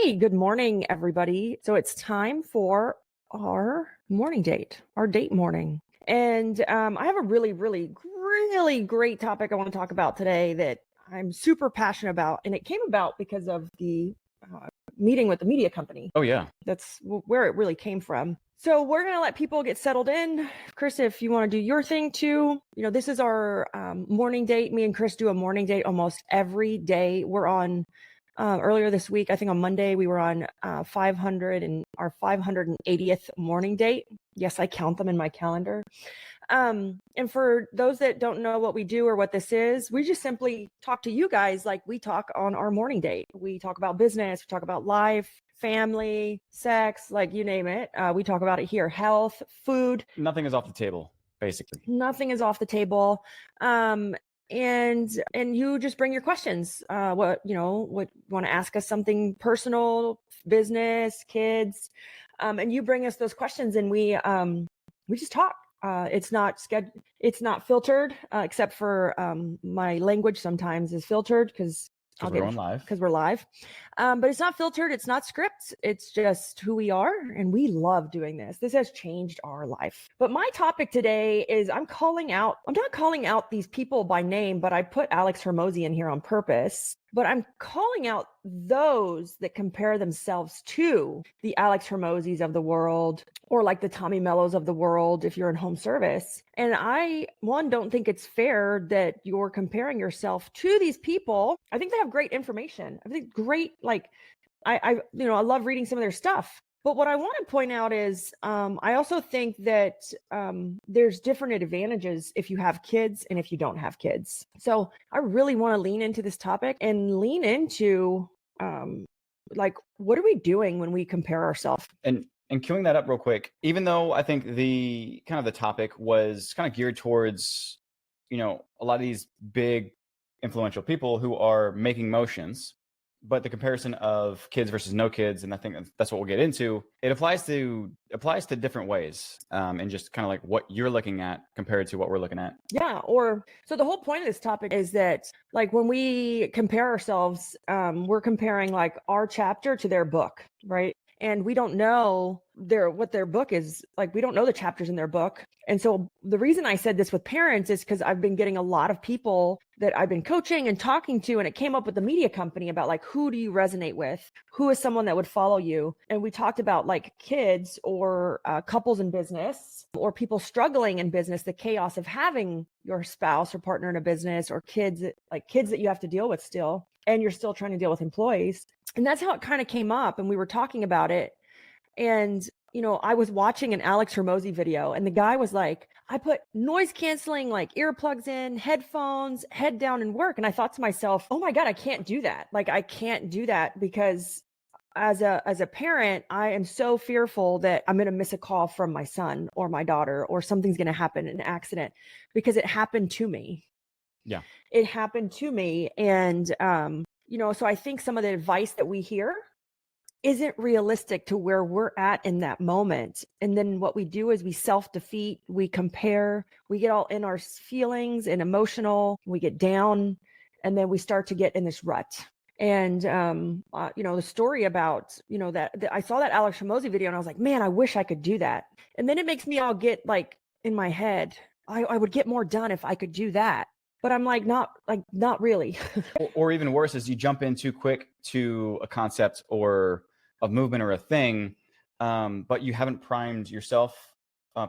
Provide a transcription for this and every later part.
Hey, good morning, everybody. So it's time for our morning date, our date morning. And I have a really great topic I want to talk about today that I'm super passionate about. And it came about because of the meeting with the media company. Oh, yeah. That's where it really came from. So we're going to let people get settled in. Chris, if you want to do your thing too, this is our morning date. Me and Chris do a morning date almost every day. We're on earlier this week, I think on Monday, we were on 500 and our 580th morning date. Yes, I count them in my calendar. And for those that don't know what we do or what this is, we just simply talk to you guys like we talk on our morning date. We talk about business, we talk about life, family, sex, like you name it. We talk about it here, health, food. Nothing is off the table, basically. Nothing is off the table. And you just bring your questions. What want to ask us something personal, business, kids, and you bring us those questions, and we just talk. It's not filtered, except for my language sometimes is filtered because we're on live. Because we're live. But it's not filtered. It's not script. It's just who we are. And we love doing this. This has changed our life. But my topic today is I'm not calling out these people by name, but I put Alex Hermosi in here on purpose. But I'm calling out those that compare themselves to the Alex Hermosis of the world, or like the Tommy Mellos of the world if you're in home service. And I, don't think it's fair that you're comparing yourself to these people. I think they have great information. I think great, I love reading some of their stuff. But what I want to point out is I also think that there's different advantages if you have kids and if you don't have kids. So I really want to lean into this topic and lean into what are we doing when we compare ourselves? And queuing that up real quick, even though I think the topic was kind of geared towards, a lot of these big influential people who are making motions, but the comparison of kids versus no kids, and I think that's what we'll get into, it applies to different ways, and just kind of like what you're looking at compared to what we're looking at. Yeah. So the whole point of this topic is that like when we compare ourselves, we're comparing like our chapter to their book, right? And we don't know what their book is like. We don't know the chapters in their book. And so the reason I said this with parents is because I've been getting a lot of people that I've been coaching and talking to, and it came up with the media company about like, who do you resonate with? Who is someone that would follow you? And we talked about like kids or couples in business or people struggling in business, the chaos of having your spouse or partner in a business, or kids that you have to deal with still, and you're still trying to deal with employees. And that's how it kind of came up. And we were talking about it. And, I was watching an Alex Hermosi video, and the guy was like, I put noise canceling, like earplugs in, headphones, head down and work. And I thought to myself, oh my God, I can't do that. Like, I can't do that because as a parent, I am so fearful that I'm going to miss a call from my son or my daughter, or something's going to happen, an accident, because it happened to me. Yeah. It happened to me. And, so I think some of the advice that we hear isn't realistic to where we're at in that moment. And then what we do is we self-defeat, we compare, we get all in our feelings and emotional, we get down, and then we start to get in this rut. And, the story about, that I saw that Alex Hermosi video and I was like, man, I wish I could do that. And then it makes me all get like in my head, I would get more done if I could do that. But I'm not really. or even worse is you jump in too quick to a concept or a movement or a thing, but you haven't primed yourself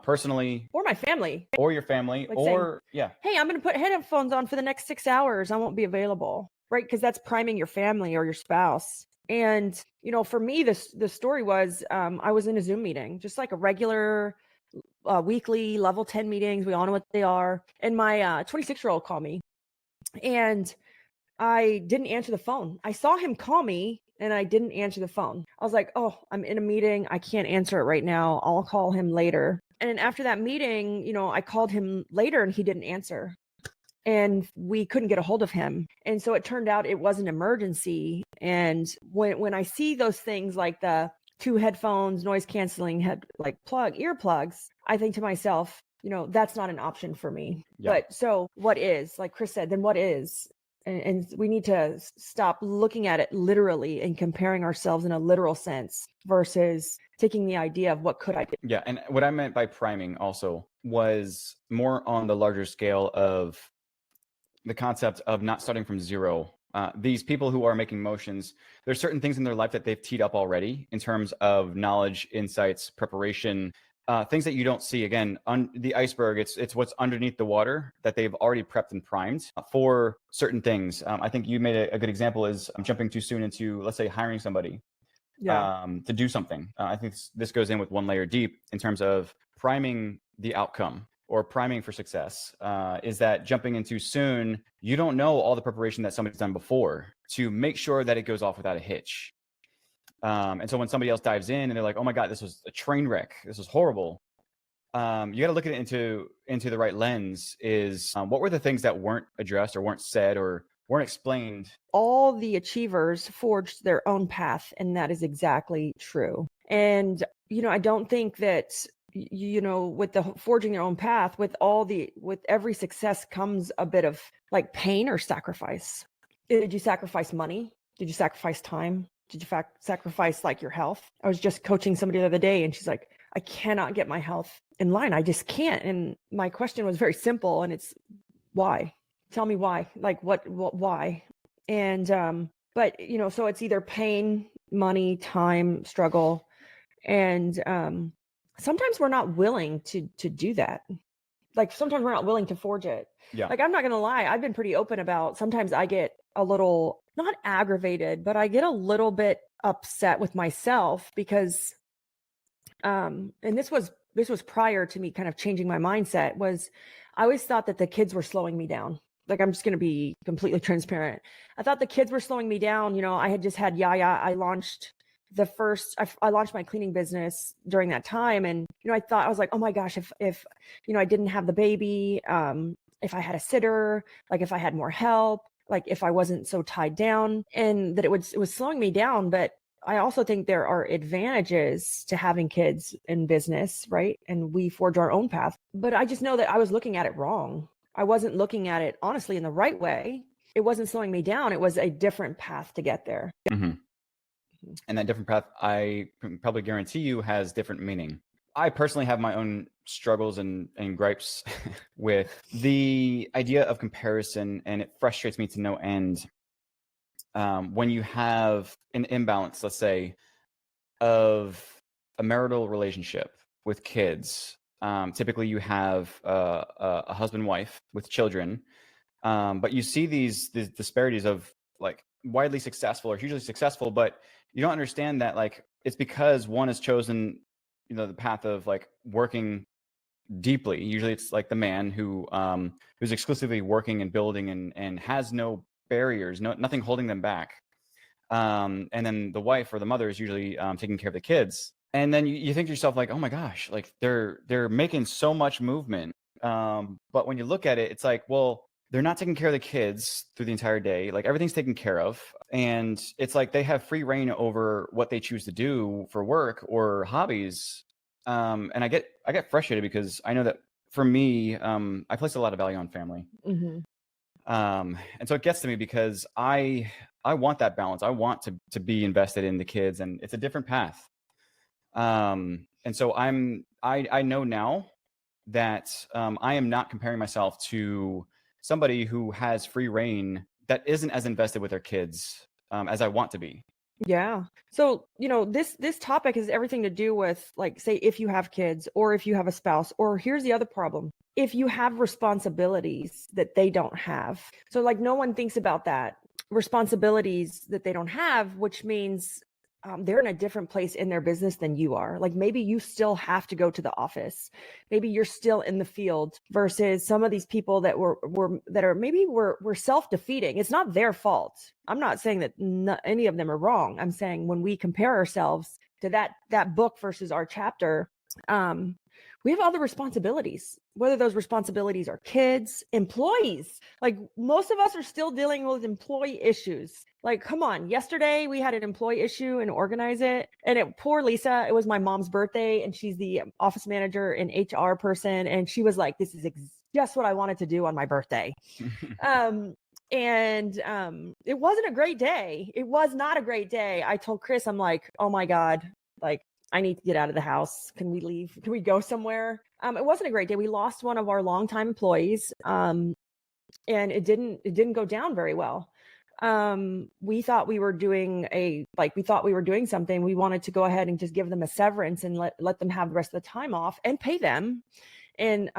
personally, or my family, or your family, like or saying, hey, I'm going to put headphones on for the next 6 hours. I won't be available, right? Because that's priming your family or your spouse. And, for me, the story was I was in a Zoom meeting, just like a regular weekly level 10 meetings. We all know what they are. And my 26-year-old called me, and I didn't answer the phone. I saw him call me and I didn't answer the phone. I was like, oh, I'm in a meeting. I can't answer it right now. I'll call him later. And then after that meeting, I called him later and he didn't answer. And we couldn't get a hold of him. And so it turned out it was an emergency. And when I see those things like the 2 headphones, noise canceling, earplugs, I think to myself, that's not an option for me. Yeah. But so what is, like Chris said, then what is? And we need to stop looking at it literally and comparing ourselves in a literal sense versus taking the idea of what could I do. Yeah, and what I meant by priming also was more on the larger scale of the concept of not starting from zero. These people who are making motions, there's certain things in their life that they've teed up already in terms of knowledge, insights, preparation, things that you don't see. Again, on the iceberg, it's what's underneath the water that they've already prepped and primed for certain things. I think you made a good example is jumping too soon into, let's say, hiring somebody to do something. I think this goes in with one layer deep in terms of priming the outcome or priming for success. Is that jumping in too soon, you don't know all the preparation that somebody's done before to make sure that it goes off without a hitch. And so when somebody else dives in and they're like, oh my God, this was a train wreck, this was horrible. You got to look at it into the right lens is what were the things that weren't addressed or weren't said or weren't explained. All the achievers forged their own path, and that is exactly true. And, I don't think that, with the forging your own path, with every success comes a bit of like pain or sacrifice. Did you sacrifice money? Did you sacrifice time? Did you sacrifice like your health? I was just coaching somebody the other day and she's like, I cannot get my health in line. I just can't. And my question was very simple, and it's why? Tell me why, like why? And, but, so it's either pain, money, time, struggle. And, sometimes we're not willing to do that. Like sometimes we're not willing to forge it. Yeah. Like, I'm not going to lie. I've been pretty open about, sometimes I get a little, not aggravated, but I get a little bit upset with myself because, and this was prior to me kind of changing my mindset, was I always thought that the kids were slowing me down. Like, I'm just going to be completely transparent. I thought the kids were slowing me down. I had just had Yaya. I launched I launched my cleaning business during that time. And, I was like, oh my gosh, if I didn't have the baby, if I had a sitter, like if I had more help, like if I wasn't so tied down, and that it was slowing me down. But I also think there are advantages to having kids in business, right? And we forge our own path. But I just know that I was looking at it wrong. I wasn't looking at it honestly in the right way. It wasn't slowing me down. It was a different path to get there. Mm-hmm. And that different path, I can probably guarantee you, has different meaning. I personally have my own struggles and gripes with the idea of comparison, and it frustrates me to no end. When you have an imbalance, let's say, of a marital relationship with kids, typically you have a husband, wife with children, but you see these disparities of like widely successful or hugely successful, but you don't understand that like it's because one has chosen the path of like working deeply. Usually it's like the man who's exclusively working and building and has no barriers, nothing holding them back, and then the wife or the mother is usually taking care of the kids. And then you think to yourself like, oh my gosh, like they're making so much movement, but when you look at it, it's like, well, they're not taking care of the kids through the entire day. Like everything's taken care of. And it's like they have free reign over what they choose to do for work or hobbies. And I get frustrated because I know that for me, I place a lot of value on family. Mm-hmm. And so it gets to me because I want that balance. I want to be invested in the kids, and it's a different path. And so I know now that I am not comparing myself to somebody who has free reign that isn't as invested with their kids as I want to be. Yeah. So, this topic has everything to do with, like, say, if you have kids or if you have a spouse, or here's the other problem. If you have responsibilities that they don't have. So like no one thinks about that. Responsibilities that they don't have, which means they're in a different place in their business than you are. Like maybe you still have to go to the office. Maybe you're still in the field versus some of these people that were self-defeating. It's not their fault. I'm not saying that any of them are wrong. I'm saying when we compare ourselves to that book versus our chapter, we have other responsibilities, whether those responsibilities are kids, employees. Like most of us are still dealing with employee issues. Like, come on, yesterday we had an employee issue and organize it. And poor Lisa, it was my mom's birthday and she's the office manager and HR person. And she was like, this is just what I wanted to do on my birthday. And it wasn't a great day. It was not a great day. I told Chris, I'm like, oh my God, like I need to get out of the house. Can we leave? Can we go somewhere? It wasn't a great day. We lost one of our longtime employees. And it didn't go down very well. We thought we were doing something. We wanted to go ahead and just give them a severance and let them have the rest of the time off and pay them. And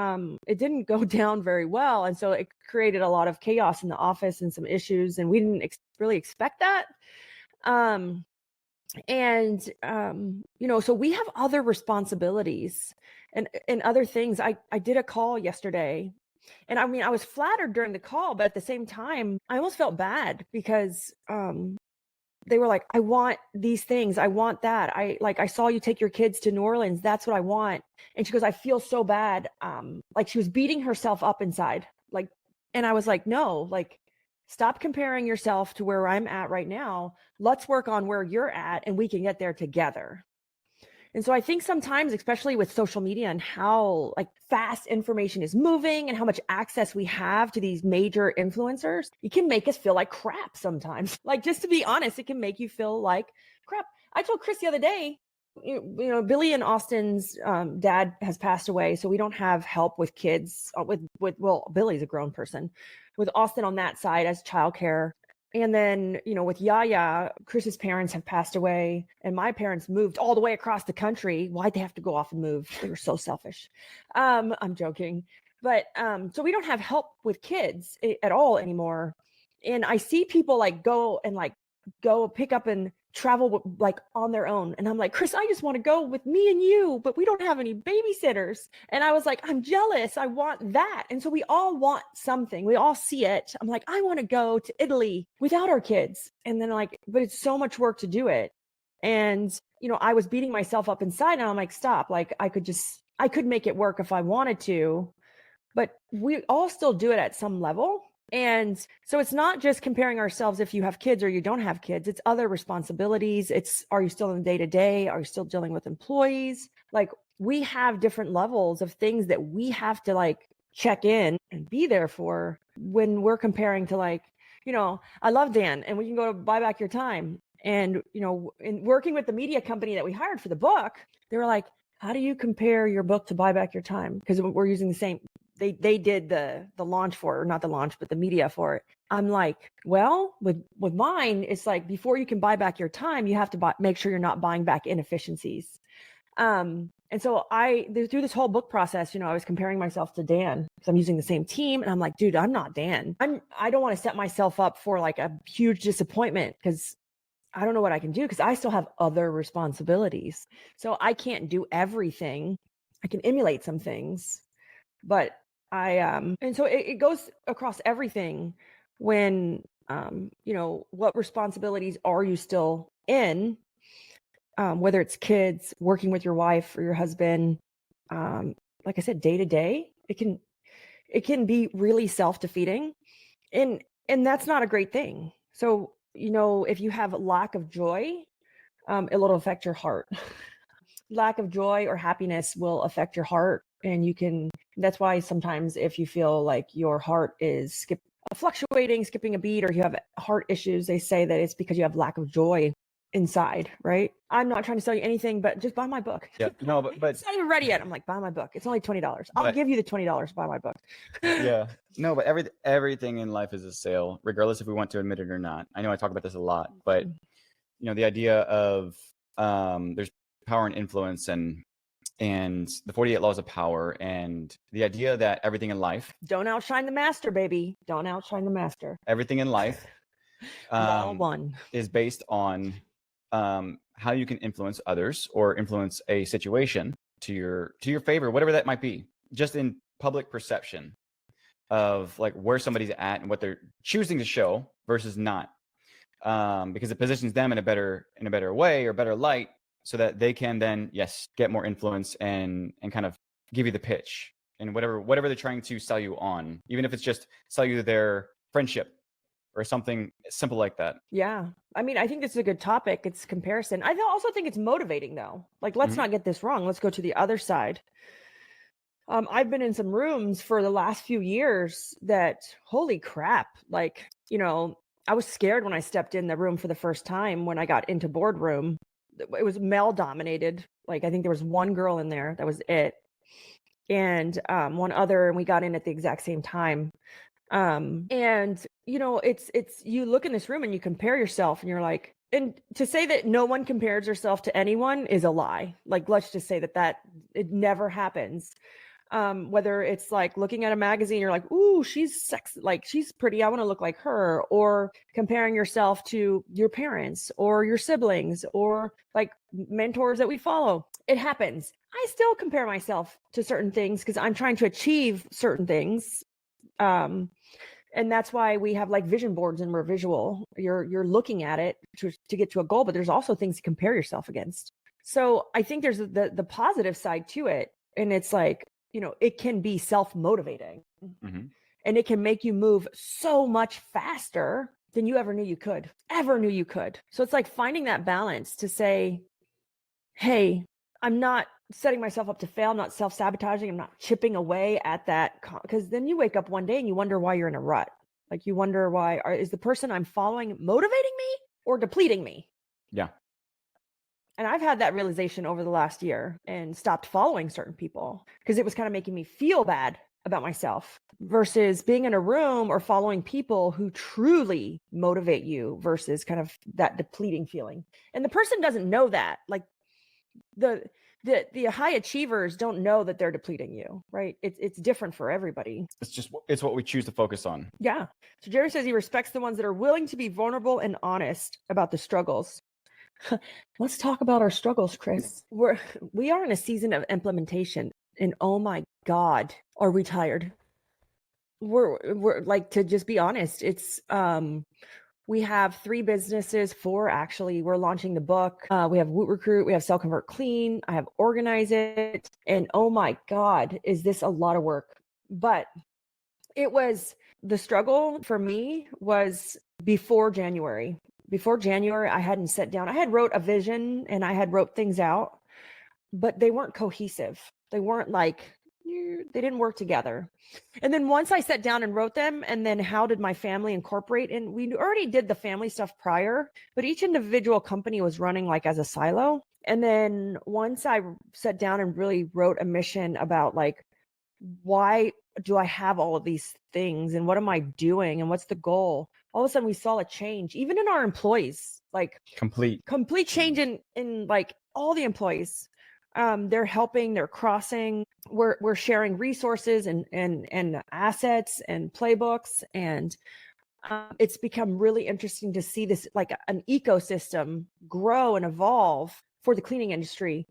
it didn't go down very well. And so it created a lot of chaos in the office and some issues. And we didn't really expect that. So we have other responsibilities and other things. I did a call yesterday. And I mean, I was flattered during the call, but at the same time, I almost felt bad because they were like, I want these things. I want that. I saw you take your kids to New Orleans. That's what I want. And she goes, I feel so bad. Like she was beating herself up inside. Like, and I was like, no, like, stop comparing yourself to where I'm at right now. Let's work on where you're at and we can get there together. And so I think sometimes, especially with social media and how like fast information is moving and how much access we have to these major influencers, it can make us feel like crap sometimes. Like, just to be honest, it can make you feel like crap. I told Chris the other day, Billy and Austin's dad has passed away. So we don't have help with kids well, Billy's a grown person, with Austin on that side as childcare. And then, with Yaya, Chris's parents have passed away and my parents moved all the way across the country. Why'd they have to go off and move? They were so selfish. I'm joking. But so we don't have help with kids at all anymore. And I see people like go pick up and travel like on their own. And I'm like, Chris, I just want to go with me and you, but we don't have any babysitters. And I was like, I'm jealous. I want that. And so we all want something. We all see it. I'm like, I want to go to Italy without our kids. And then but it's so much work to do it. And, I was beating myself up inside and I'm like, stop. Like I could make it work if I wanted to, but we all still do it at some level. And so it's not just comparing ourselves if you have kids or you don't have kids. It's other responsibilities. Are you still in the day-to-day? Are you still dealing with employees? Like we have different levels of things that we have to like check in and be there for when we're comparing to I love Dan and we can go to Buy Back Your Time. And, in working with the media company that we hired for the book, they were like, how do you compare your book to Buy Back Your Time? Because we're using the same. They did the launch for it, or not the launch, but the media for it. I'm like, well, with mine, it's like before you can buy back your time, you have to make sure you're not buying back inefficiencies. And so through this whole book process, I was comparing myself to Dan because I'm using the same team, and I'm like, dude, I'm not Dan. I don't want to set myself up for like a huge disappointment because I don't know what I can do because I still have other responsibilities. So I can't do everything. I can emulate some things, but and so it goes across everything when, what responsibilities are you still in? Whether it's kids, working with your wife or your husband, like I said, day to day, it can be really self-defeating and that's not a great thing. So, if you have lack of joy, it'll affect your heart. Lack of joy or happiness will affect your heart. And that's why sometimes if you feel like your heart is fluctuating, skipping a beat, or you have heart issues, they say that it's because you have lack of joy inside, right? I'm not trying to sell you anything, but just buy my book. Yeah, no, but It's not even ready yet. I'm like, buy my book. It's only $20. I'll give you the $20. Buy my book. Yeah, no, but everything in life is a sale, regardless if we want to admit it or not. I know I talk about this a lot, but the idea of there's power and influence and the 48 laws of power, and the idea that everything in life, don't outshine the master, baby. Don't outshine the master. Everything in life is based on how you can influence others or influence a situation to your favor, whatever that might be, just in public perception of like where somebody's at and what they're choosing to show versus not, because it positions them in a better way or better light, so that they can then get more influence and kind of give you the pitch and whatever they're trying to sell you on, even if it's just sell you their friendship or something simple like that. Yeah. I mean, I think this is a good topic. It's comparison. I also think it's motivating though. Like, let's not get this wrong. Let's go to the other side. I've been in some rooms for the last few years that, holy crap, like you know, I was scared when I stepped in the room for the first time when I got into boardroom. It was male dominated. Like I think there was one girl in there, that was it. And one other, and we got in at the exact same time. And you know, it's you look in this room and you compare yourself and you're like, and to say that no one compares herself to anyone is a lie. Like let's just say that it never happens. Whether it's like looking at a magazine, you're like, ooh, she's sexy, like she's pretty, I want to look like her, or comparing yourself to your parents or your siblings or like mentors that we follow. It happens. I still compare myself to certain things because I'm trying to achieve certain things. And that's why we have like vision boards and we're visual. You're looking at it to get to a goal, but there's also things to compare yourself against. So I think there's the positive side to it. And it's like, you know, it can be self-motivating and it can make you move so much faster than you ever knew you could. So it's like finding that balance to say, hey, I'm not setting myself up to fail. I'm not self-sabotaging. I'm not chipping away at that. Because then you wake up one day and you wonder why you're in a rut. Like you wonder why is the person I'm following motivating me or depleting me? Yeah. And I've had that realization over the last year and stopped following certain people because it was kind of making me feel bad about myself versus being in a room or following people who truly motivate you versus kind of that depleting feeling. And the person doesn't know that. Like the high achievers don't know that they're depleting you, right? It's different for everybody. It's what we choose to focus on. Yeah. So Jerry says he respects the ones that are willing to be vulnerable and honest about the struggles. Let's talk about our struggles, Chris. We are in a season of implementation, and oh my God, are we tired? We're like, to just be honest, it's we have 3 businesses, 4 actually. We're launching the book. We have Woot Recruit, we have Sell Convert Clean, I have Organize It, and oh my God, is this a lot of work? But it was the struggle for me was before January. Before January, I hadn't sat down. I had wrote a vision and I had wrote things out, but they weren't cohesive. They weren't like, they didn't work together. And then once I sat down and wrote them, and then how did my family incorporate? And we already did the family stuff prior, but each individual company was running like as a silo. And then once I sat down and really wrote a mission about like, why do I have all of these things and what am I doing and what's the goal? All of a sudden we saw a change, even in our employees, like Complete change in like all the employees. They're helping, they're crossing, we're sharing resources and assets and playbooks. And it's become really interesting to see this like an ecosystem grow and evolve for the cleaning industry.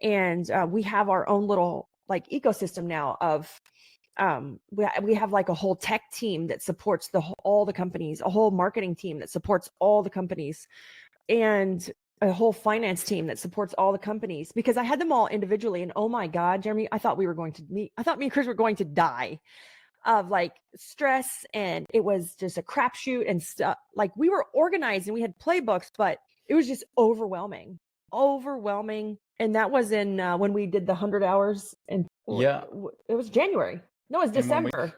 And we have our own little like ecosystem now of we have like a whole tech team that supports all the companies, a whole marketing team that supports all the companies, and a whole finance team that supports all the companies, because I had them all individually. And oh my God, Jeremy, I thought me and Chris were going to die of like stress, and it was just a crapshoot and stuff. Like we were organized and we had playbooks, but it was just overwhelming. And that was in when we did the 100 hours, and it was January. No, it was December.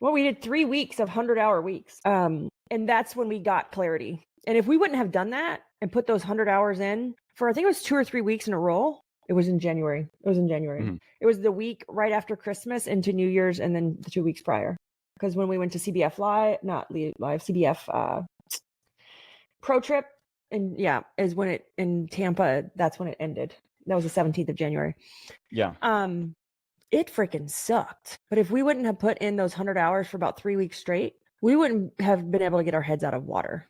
Well, we did 3 weeks of 100-hour weeks. And that's when we got clarity. And if we wouldn't have done that and put those 100 hours in for, I think it was 2 or 3 weeks in a row, it was in January. It was the week right after Christmas into New Year's, and then the 2 weeks prior. Because when we went to CBF CBF Pro Trip, and is when it in Tampa, that's when it ended. That was the 17th of January. Yeah. It freaking sucked. But if we wouldn't have put in those 100 hours for about 3 weeks straight, we wouldn't have been able to get our heads above water.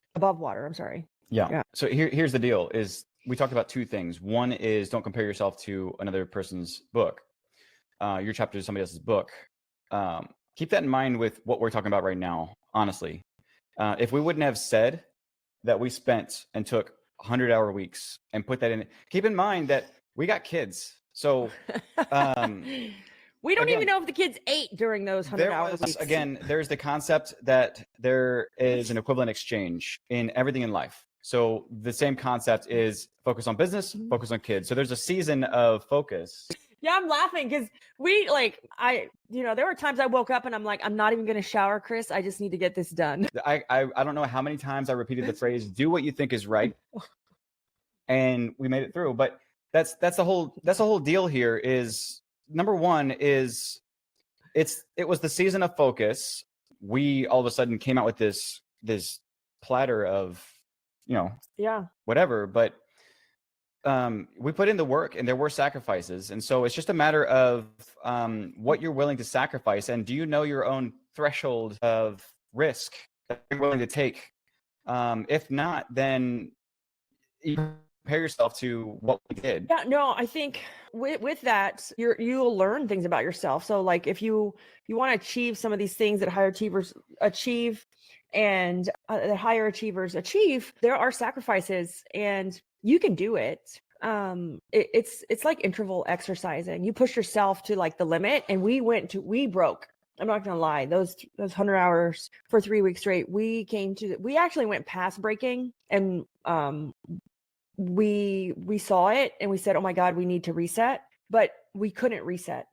I'm sorry. Yeah. So here's the deal is we talked about 2 things. One is don't compare yourself to another person's book. Your chapter is somebody else's book. Keep that in mind with what we're talking about right now, honestly. If we wouldn't have said that we spent and took 100-hour weeks and put that in, keep in mind that we got kids. So we don't even know if the kids ate during those 100-hour weeks. Again, there's the concept that there is an equivalent exchange in everything in life. So the same concept is focus on business, focus on kids. So there's a season of focus. Yeah, I'm laughing because there were times I woke up and I'm like, I'm not even going to shower, Chris. I just need to get this done. I don't know how many times I repeated the phrase, do what you think is right. And we made it through. But that's the whole deal here is, number one is it was the season of focus. We all of a sudden came out with this platter of, Yeah. whatever, but we put in the work and there were sacrifices. And so it's just a matter of what you're willing to sacrifice. And do you know your own threshold of risk that you're willing to take? If not, then you compare yourself to what we did. Yeah, no, I think with that, you'll learn things about yourself. So like if you want to achieve some of these things that higher achievers achieve and that higher achievers achieve, there are sacrifices and you can do it. It's like interval exercising. You push yourself to like the limit, and we broke. I'm not gonna lie, those 100 hours for 3 weeks straight, we actually went past breaking, and we saw it and we said, oh my God, we need to reset, but we couldn't reset.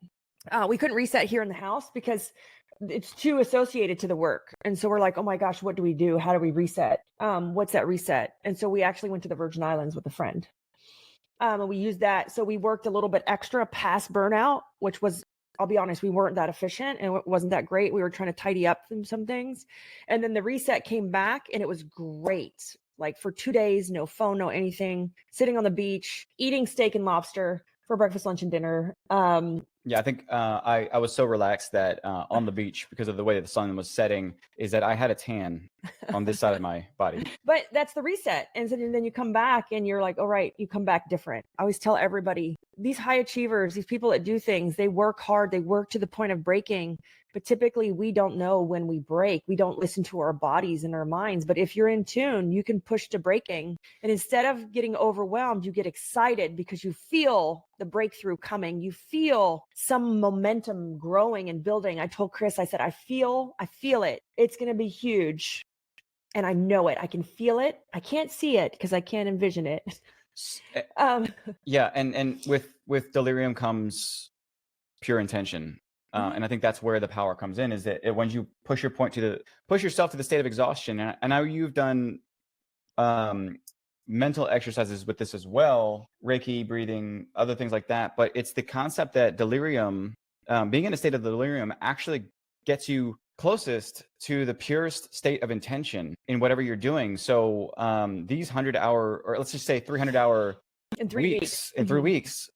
We couldn't reset here in the house because it's too associated to the work. And so we're like, oh my gosh, what do we do? How do we reset? What's that reset? And so we actually went to the Virgin Islands with a friend. And we used that. So we worked a little bit extra past burnout, which was, I'll be honest, we weren't that efficient and it wasn't that great. We were trying to tidy up some things. And then the reset came back and it was great. Like for 2 days, no phone, no anything, sitting on the beach, eating steak and lobster for breakfast, lunch, and dinner. Yeah, I think I was so relaxed that on the beach, because of the way that the sun was setting, is that I had a tan on this side of my body. But that's the reset. And so then you come back and you're like, all right, you come back different. I always tell everybody, these high achievers, these people that do things, they work hard, they work to the point of breaking. But typically we don't know when we break. We don't listen to our bodies and our minds. But if you're in tune, you can push to breaking. And instead of getting overwhelmed, you get excited because you feel the breakthrough coming. You feel some momentum growing and building. I told Chris, I said, I feel it. It's going to be huge. And I know it. I can feel it. I can't see it because I can't envision it. Yeah. And with delirium comes pure intention. And I think that's where the power comes in, is that when you push yourself to the state of exhaustion. And I know you've done mental exercises with this as well, Reiki, breathing, other things like that. But it's the concept that delirium, being in a state of delirium, actually gets you closest to the purest state of intention in whatever you're doing. So these 100-hour, or let's just say 300-hour in 3 weeks. in 3 weeks,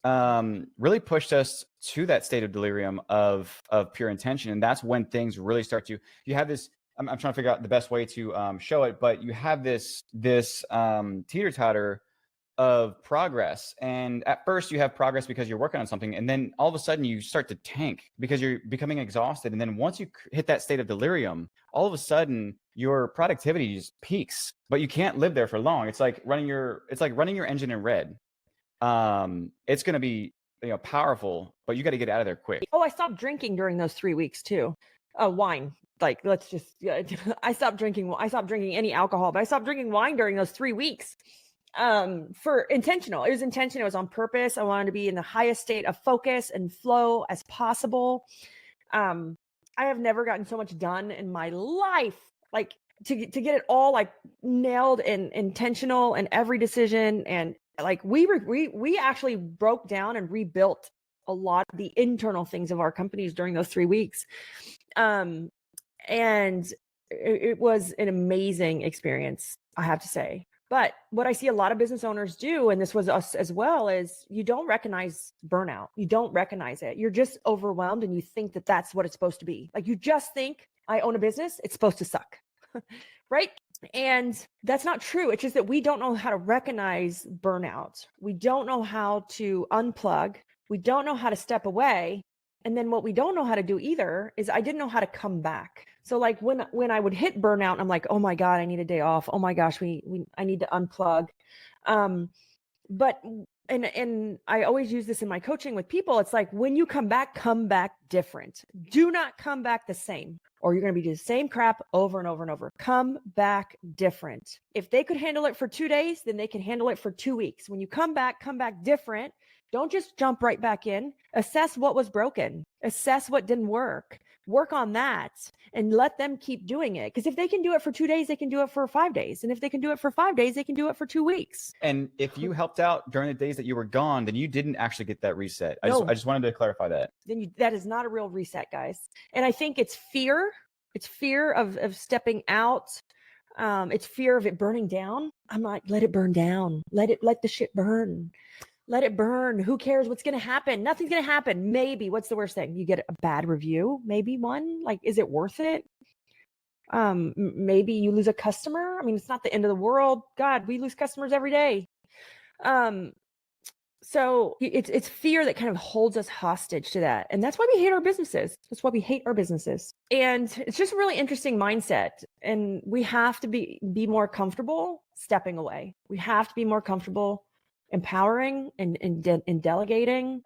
really pushed us to that state of delirium of pure intention. And that's when things really start to, you have this, I'm trying to figure out the best way to show it, but you have this teeter-totter of progress. And at first you have progress because you're working on something, and then all of a sudden you start to tank because you're becoming exhausted. And then once you hit that state of delirium, all of a sudden your productivity just peaks, but you can't live there for long. It's like running your engine in red. It's going to be powerful, but you got to get out of there quick. Oh, I stopped drinking during those 3 weeks too. Wine. Like, I stopped drinking any alcohol, but I stopped drinking wine during those 3 weeks. For intentional. It was intentional. It was on purpose. I wanted to be in the highest state of focus and flow as possible. I have never gotten so much done in my life. Like to get it all like nailed and intentional and every decision. And like we actually broke down and rebuilt a lot of the internal things of our companies during those 3 weeks. And it was an amazing experience, I have to say. But what I see a lot of business owners do, and this was us as well, is you don't recognize burnout. You don't recognize it. You're just overwhelmed and you think that that's what it's supposed to be. Like you just think, I own a business, it's supposed to suck, right? And that's not true. It's just that we don't know how to recognize burnout. We don't know how to unplug. We don't know how to step away. And then what we don't know how to do either is I didn't know how to come back. So like when I would hit burnout, I'm like, oh my God, I need a day off. Oh my gosh, I need to unplug. But and I always use this in my coaching with people. It's like, when you come back different. Do not come back the same, or you're going to be doing the same crap over and over and over. Come back different. If they could handle it for 2 days, then they can handle it for 2 weeks. When you come back different. Don't just jump right back in. Assess what was broken. Assess what didn't work. Work on that and let them keep doing it. Because if they can do it for 2 days, they can do it for 5 days. And if they can do it for 5 days, they can do it for 2 weeks. And if you helped out during the days that you were gone, then you didn't actually get that reset. No. I just wanted to clarify that. Then that is not a real reset, guys. And I think it's fear. It's fear of stepping out. It's fear of it burning down. I'm like, let it burn down. Let the shit burn. Let it burn. Who cares what's going to happen? Nothing's going to happen. Maybe. What's the worst thing? You get a bad review. Maybe one. Like, is it worth it? Maybe you lose a customer. I mean, it's not the end of the world. God, we lose customers every day. So it's fear that kind of holds us hostage to that. And that's why we hate our businesses. That's why we hate our businesses. And it's just a really interesting mindset. And we have to be more comfortable stepping away. We have to be more comfortable empowering and delegating.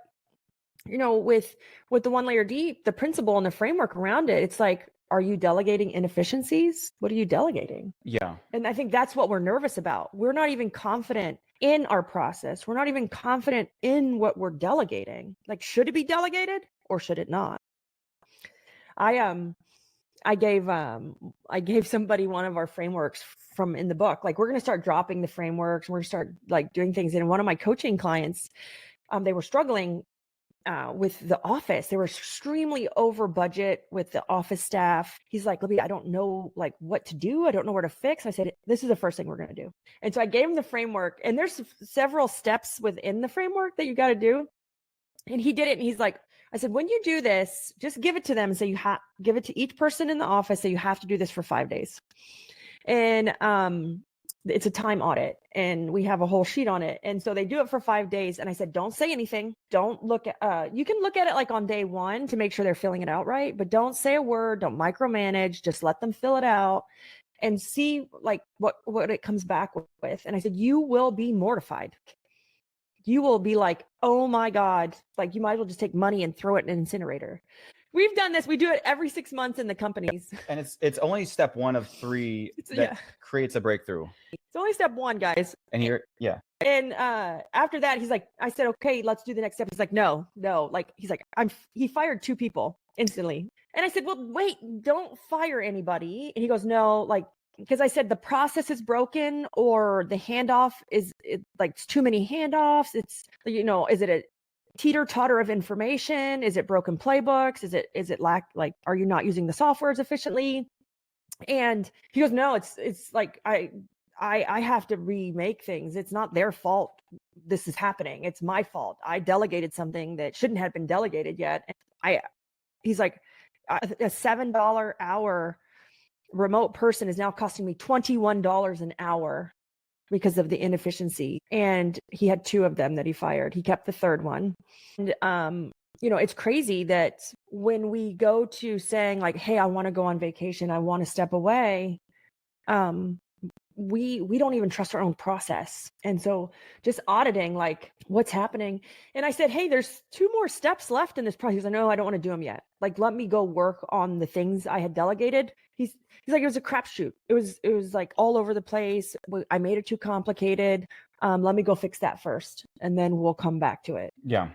You know, with the 1 layer deep, the principle and the framework around it, it's like, are you delegating inefficiencies? What are you delegating? Yeah. And I think that's what we're nervous about. We're not even confident in our process. We're not even confident in what we're delegating. Like, should it be delegated or should it not? I gave somebody one of our frameworks from in the book. Like, we're going to start dropping the frameworks. We're going to start like doing things. And one of my coaching clients, they were struggling with the office. They were extremely over budget with the office staff. He's like, Libby, I don't know like what to do. I don't know where to fix. I said, this is the first thing we're going to do. And so I gave him the framework, and there's several steps within the framework that you got to do. And he did it. And he's like, I said, when you do this, just give it to them and say, give it to each person in the office. So you have to do this for 5 days. And, it's a time audit, and we have a whole sheet on it. And so they do it for 5 days. And I said, don't say anything. Don't look at, you can look at it like on day 1 to make sure they're filling it out right, but don't say a word, don't micromanage, just let them fill it out and see like what it comes back with. And I said, you will be mortified. You will be like, oh my God, like you might as well just take money and throw it in an incinerator. We've done this. We do it every 6 months in the companies. And it's only step 1 of 3 that creates a breakthrough. It's only step 1, guys. And here, yeah. And after that, he's like, I said, okay, let's do the next step. He's like, no. Like, he's like, he fired 2 people instantly. And I said, well, wait, don't fire anybody. And he goes, no, like, because I said the process is broken, or the handoff is like it's too many handoffs. It's, you know, is it a teeter-totter of information? Is it broken playbooks? Is it like, are you not using the softwares efficiently? And he goes, no, it's like I have to remake things. It's not their fault this is happening. It's my fault. I delegated something that shouldn't have been delegated yet. He's like, a $7 hour remote person is now costing me $21 an hour because of the inefficiency. And he had 2 of them that he fired. He kept the 3rd one. And, you know, it's crazy that when we go to saying like, hey, I want to go on vacation, I want to step away, we don't even trust our own process. And so just auditing like what's happening. And I said, hey, there's 2 more steps left in this process. I know I don't want to do them yet. Like, let me go work on the things I had delegated. He's like, it was a crapshoot. It was like all over the place. I made it too complicated. Let me go fix that first, and then we'll come back to it. Yeah.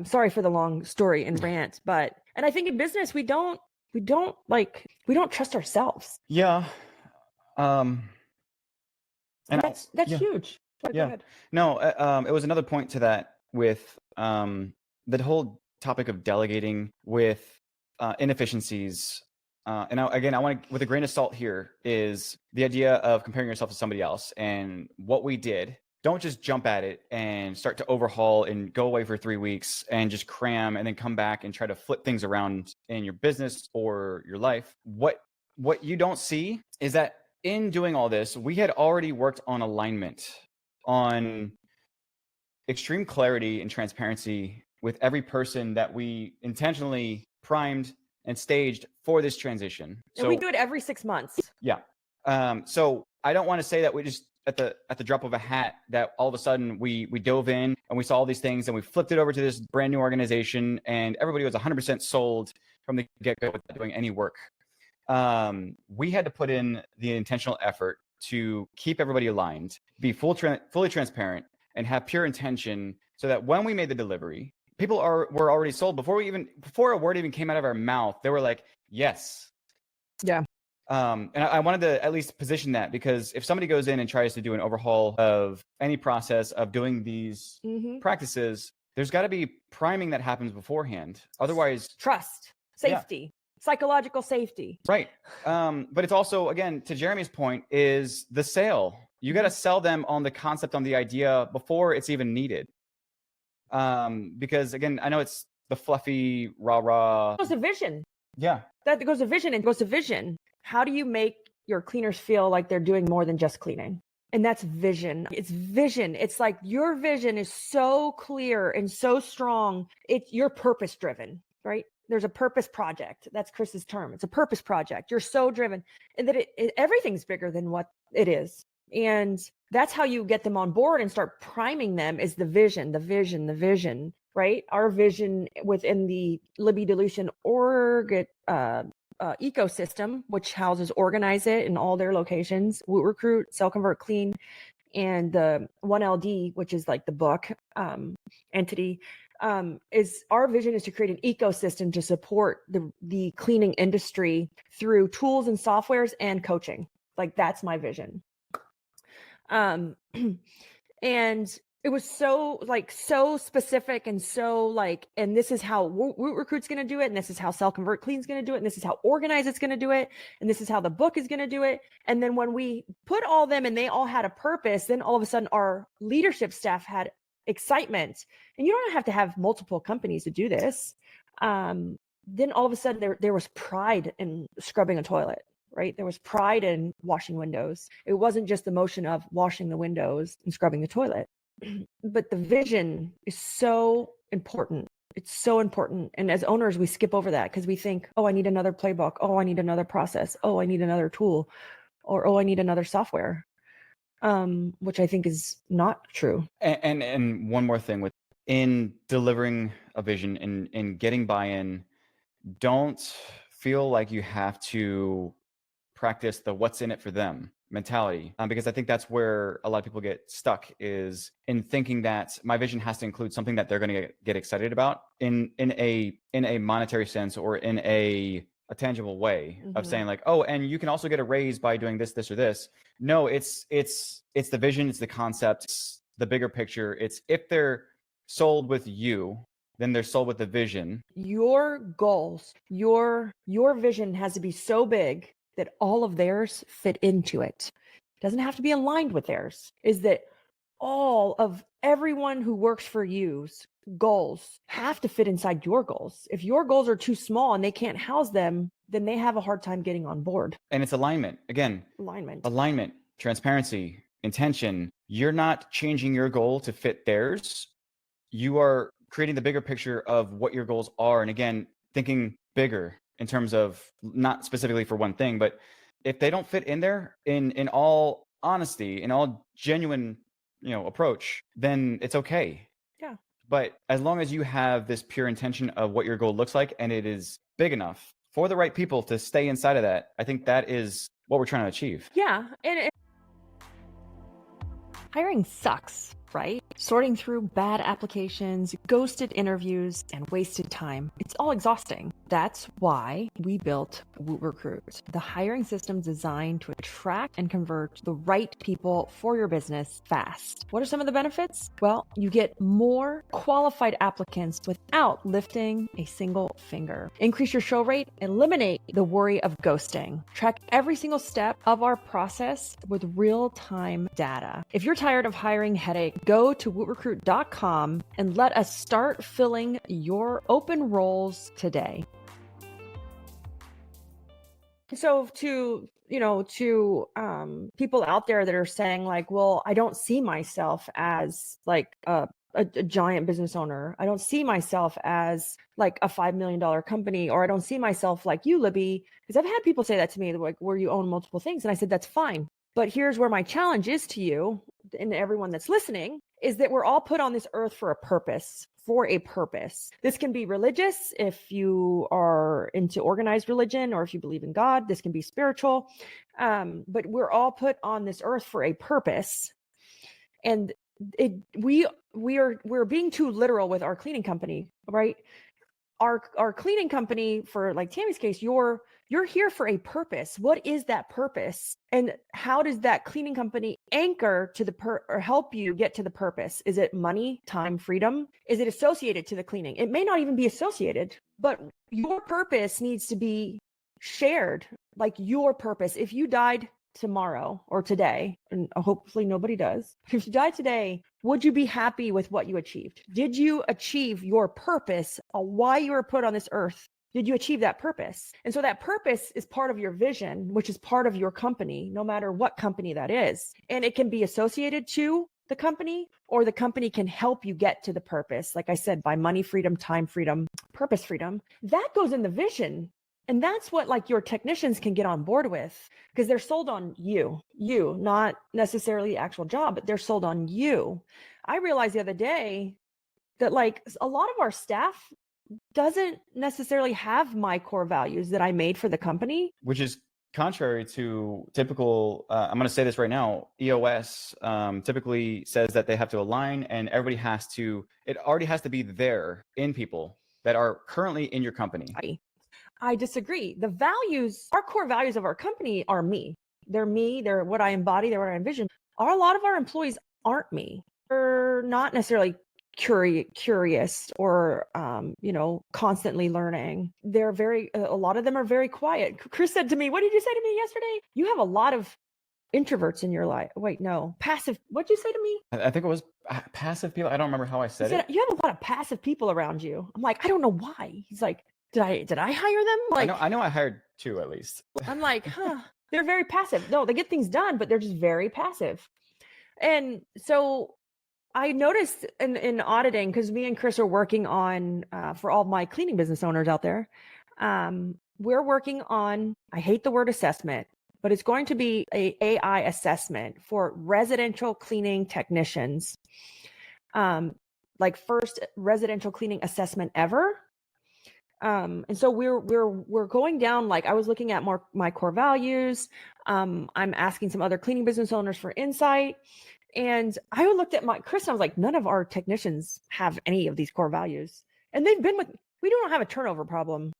Sorry for the long story and rant, and I think in business we don't trust ourselves. Yeah. And that's huge. Sorry, go ahead. No, it was another point to that with the whole topic of delegating with inefficiencies. And I want to, with a grain of salt here, is the idea of comparing yourself to somebody else. And what we did, don't just jump at it and start to overhaul and go away for 3 weeks and just cram and then come back and try to flip things around in your business or your life. What you don't see is that in doing all this, we had already worked on alignment, on extreme clarity and transparency with every person that we intentionally primed and staged for this transition. And we do it every 6 months. Yeah. So I don't want to say that we just at the drop of a hat that all of a sudden we dove in and we saw all these things and we flipped it over to this brand new organization and everybody was 100% sold from the get-go without doing any work. We had to put in the intentional effort to keep everybody aligned, be fully transparent, and have pure intention, so that when we made the delivery, people were already sold before a word even came out of our mouth. They were like, yes. Yeah. And I wanted to at least position that, because if somebody goes in and tries to do an overhaul of any process of doing these practices, there's got to be priming that happens beforehand. Otherwise, trust, safety, psychological safety. Right. But it's also, again, to Jeremy's point, is the sale. You got to sell them on the concept, on the idea before it's even needed. Because again, I know it's the fluffy rah-rah. It goes to vision. Yeah. That goes to vision and goes to vision. How do you make your cleaners feel like they're doing more than just cleaning? And that's vision. It's vision. It's like your vision is so clear and so strong. You're purpose driven, right? There's a purpose project. That's Chris's term. It's a purpose project. You're so driven, and that everything's bigger than what it is. And that's how you get them on board and start priming them, is the vision, the vision, the vision, right? Our vision within the Libby Dilution ecosystem, which houses Organize It in all their locations, Woot Recruit, Sell, Convert, Clean, and the 1LD, which is like the book entity, is our vision is to create an ecosystem to support the cleaning industry through tools and softwares and coaching. Like, that's my vision. And it was so specific and and this is how Woot Recruit's going to do it, and this is how Sell, Convert, Clean's going to do it, and this is how Organize It's going to do it, and this is how the book is going to do it. And then when we put all them and they all had a purpose, then all of a sudden our leadership staff had excitement. And you don't have to have multiple companies to do this. Then all of a sudden there was pride in scrubbing a toilet, right? There was pride in washing windows. It wasn't just the motion of washing the windows and scrubbing the toilet. But the vision is so important. It's so important. And as owners, we skip over that because we think, oh, I need another playbook. Oh, I need another process. Oh, I need another tool. Or, oh, I need another software. Which I think is not true. And one more thing, in delivering a vision and in getting buy-in, don't feel like you have to practice the what's in it for them mentality, because I think that's where a lot of people get stuck, is in thinking that my vision has to include something that they're going to get excited about in a monetary sense, or in a tangible way of saying like, oh, and you can also get a raise by doing this, or this. No, it's the vision, it's the concept, it's the bigger picture. It's, if they're sold with you, then they're sold with the vision. Your goals, your vision has to be so big that all of theirs fit into it. It doesn't have to be aligned with theirs. Is that all of everyone who works for you's goals have to fit inside your goals. If your goals are too small and they can't house them, then they have a hard time getting on board. And it's alignment. Again, alignment, transparency, intention. You're not changing your goal to fit theirs. You are creating the bigger picture of what your goals are. And again, thinking bigger in terms of not specifically for one thing, but if they don't fit in there, in all honesty, in all genuine, approach, then it's okay. Yeah. But as long as you have this pure intention of what your goal looks like, and it is big enough for the right people to stay inside of that, I think that is what we're trying to achieve. Yeah. And hiring sucks, right? Sorting through bad applications, ghosted interviews, and wasted time. It's all exhausting. That's why we built Woot Recruit, the hiring system designed to attract and convert the right people for your business fast. What are some of the benefits? Well, you get more qualified applicants without lifting a single finger. Increase your show rate, eliminate the worry of ghosting. Track every single step of our process with real-time data. If you're tired of hiring headache, go to wootrecruit.com and let us start filling your open roles today. So to people out there that are saying like, well, I don't see myself as like a giant business owner. I don't see myself as like a $5 million company, or I don't see myself like you, Libby, because I've had people say that to me, like, where you own multiple things. And I said, that's fine. But here's where my challenge is to you and everyone that's listening, is that we're all put on this earth for a purpose. For a purpose. This can be religious if you are into organized religion, or if you believe in God. This can be spiritual, but we're all put on this earth for a purpose. And we're being too literal with our cleaning company, right? Our cleaning company, for like Tammy's case, you're here for a purpose. What is that purpose? And how does that cleaning company anchor to or help you get to the purpose? Is it money, time, freedom? Is it associated to the cleaning? It may not even be associated, but your purpose needs to be shared. Like your purpose. If you died tomorrow or today, and hopefully nobody does, if you died today, would you be happy with what you achieved? Did you achieve your purpose, why you were put on this earth? Did you achieve that purpose? And so that purpose is part of your vision, which is part of your company, no matter what company that is. And it can be associated to the company, or the company can help you get to the purpose. Like I said, by money freedom, time freedom, purpose freedom. That goes in the vision. And that's what like your technicians can get on board with, because they're sold on you, not necessarily the actual job, but they're sold on you. I realized the other day that like a lot of our staff doesn't necessarily have my core values that I made for the company. Which is contrary to typical, I'm going to say this right now, EOS typically says that they have to align, and everybody it already has to be there in people that are currently in your company. I disagree. The values, our core values of our company are me. They're what I embody, they're what I envision. A lot of our employees aren't me. They're not necessarily curious or constantly learning. They're a lot of them are very quiet. Chris said to me, what did you say to me yesterday? You have a lot of introverts in your life. Wait, no, passive. What'd you say to me? I think it was passive people. I don't remember how I said it. You have a lot of passive people around you. I'm like, I don't know why. He's like, did I hire them? Like, I know I hired 2 at least. I'm like, they're very passive. No, they get things done, but they're just very passive. And so I noticed in auditing, because me and Chris are working on, for all my cleaning business owners out there, we're working on, I hate the word assessment, but it's going to be a AI assessment for residential cleaning technicians. Like first residential cleaning assessment ever. And so we're going down, like I was looking at my core values. I'm asking some other cleaning business owners for insight. And I looked at Chris, and I was like, none of our technicians have any of these core values. And we don't have a turnover problem.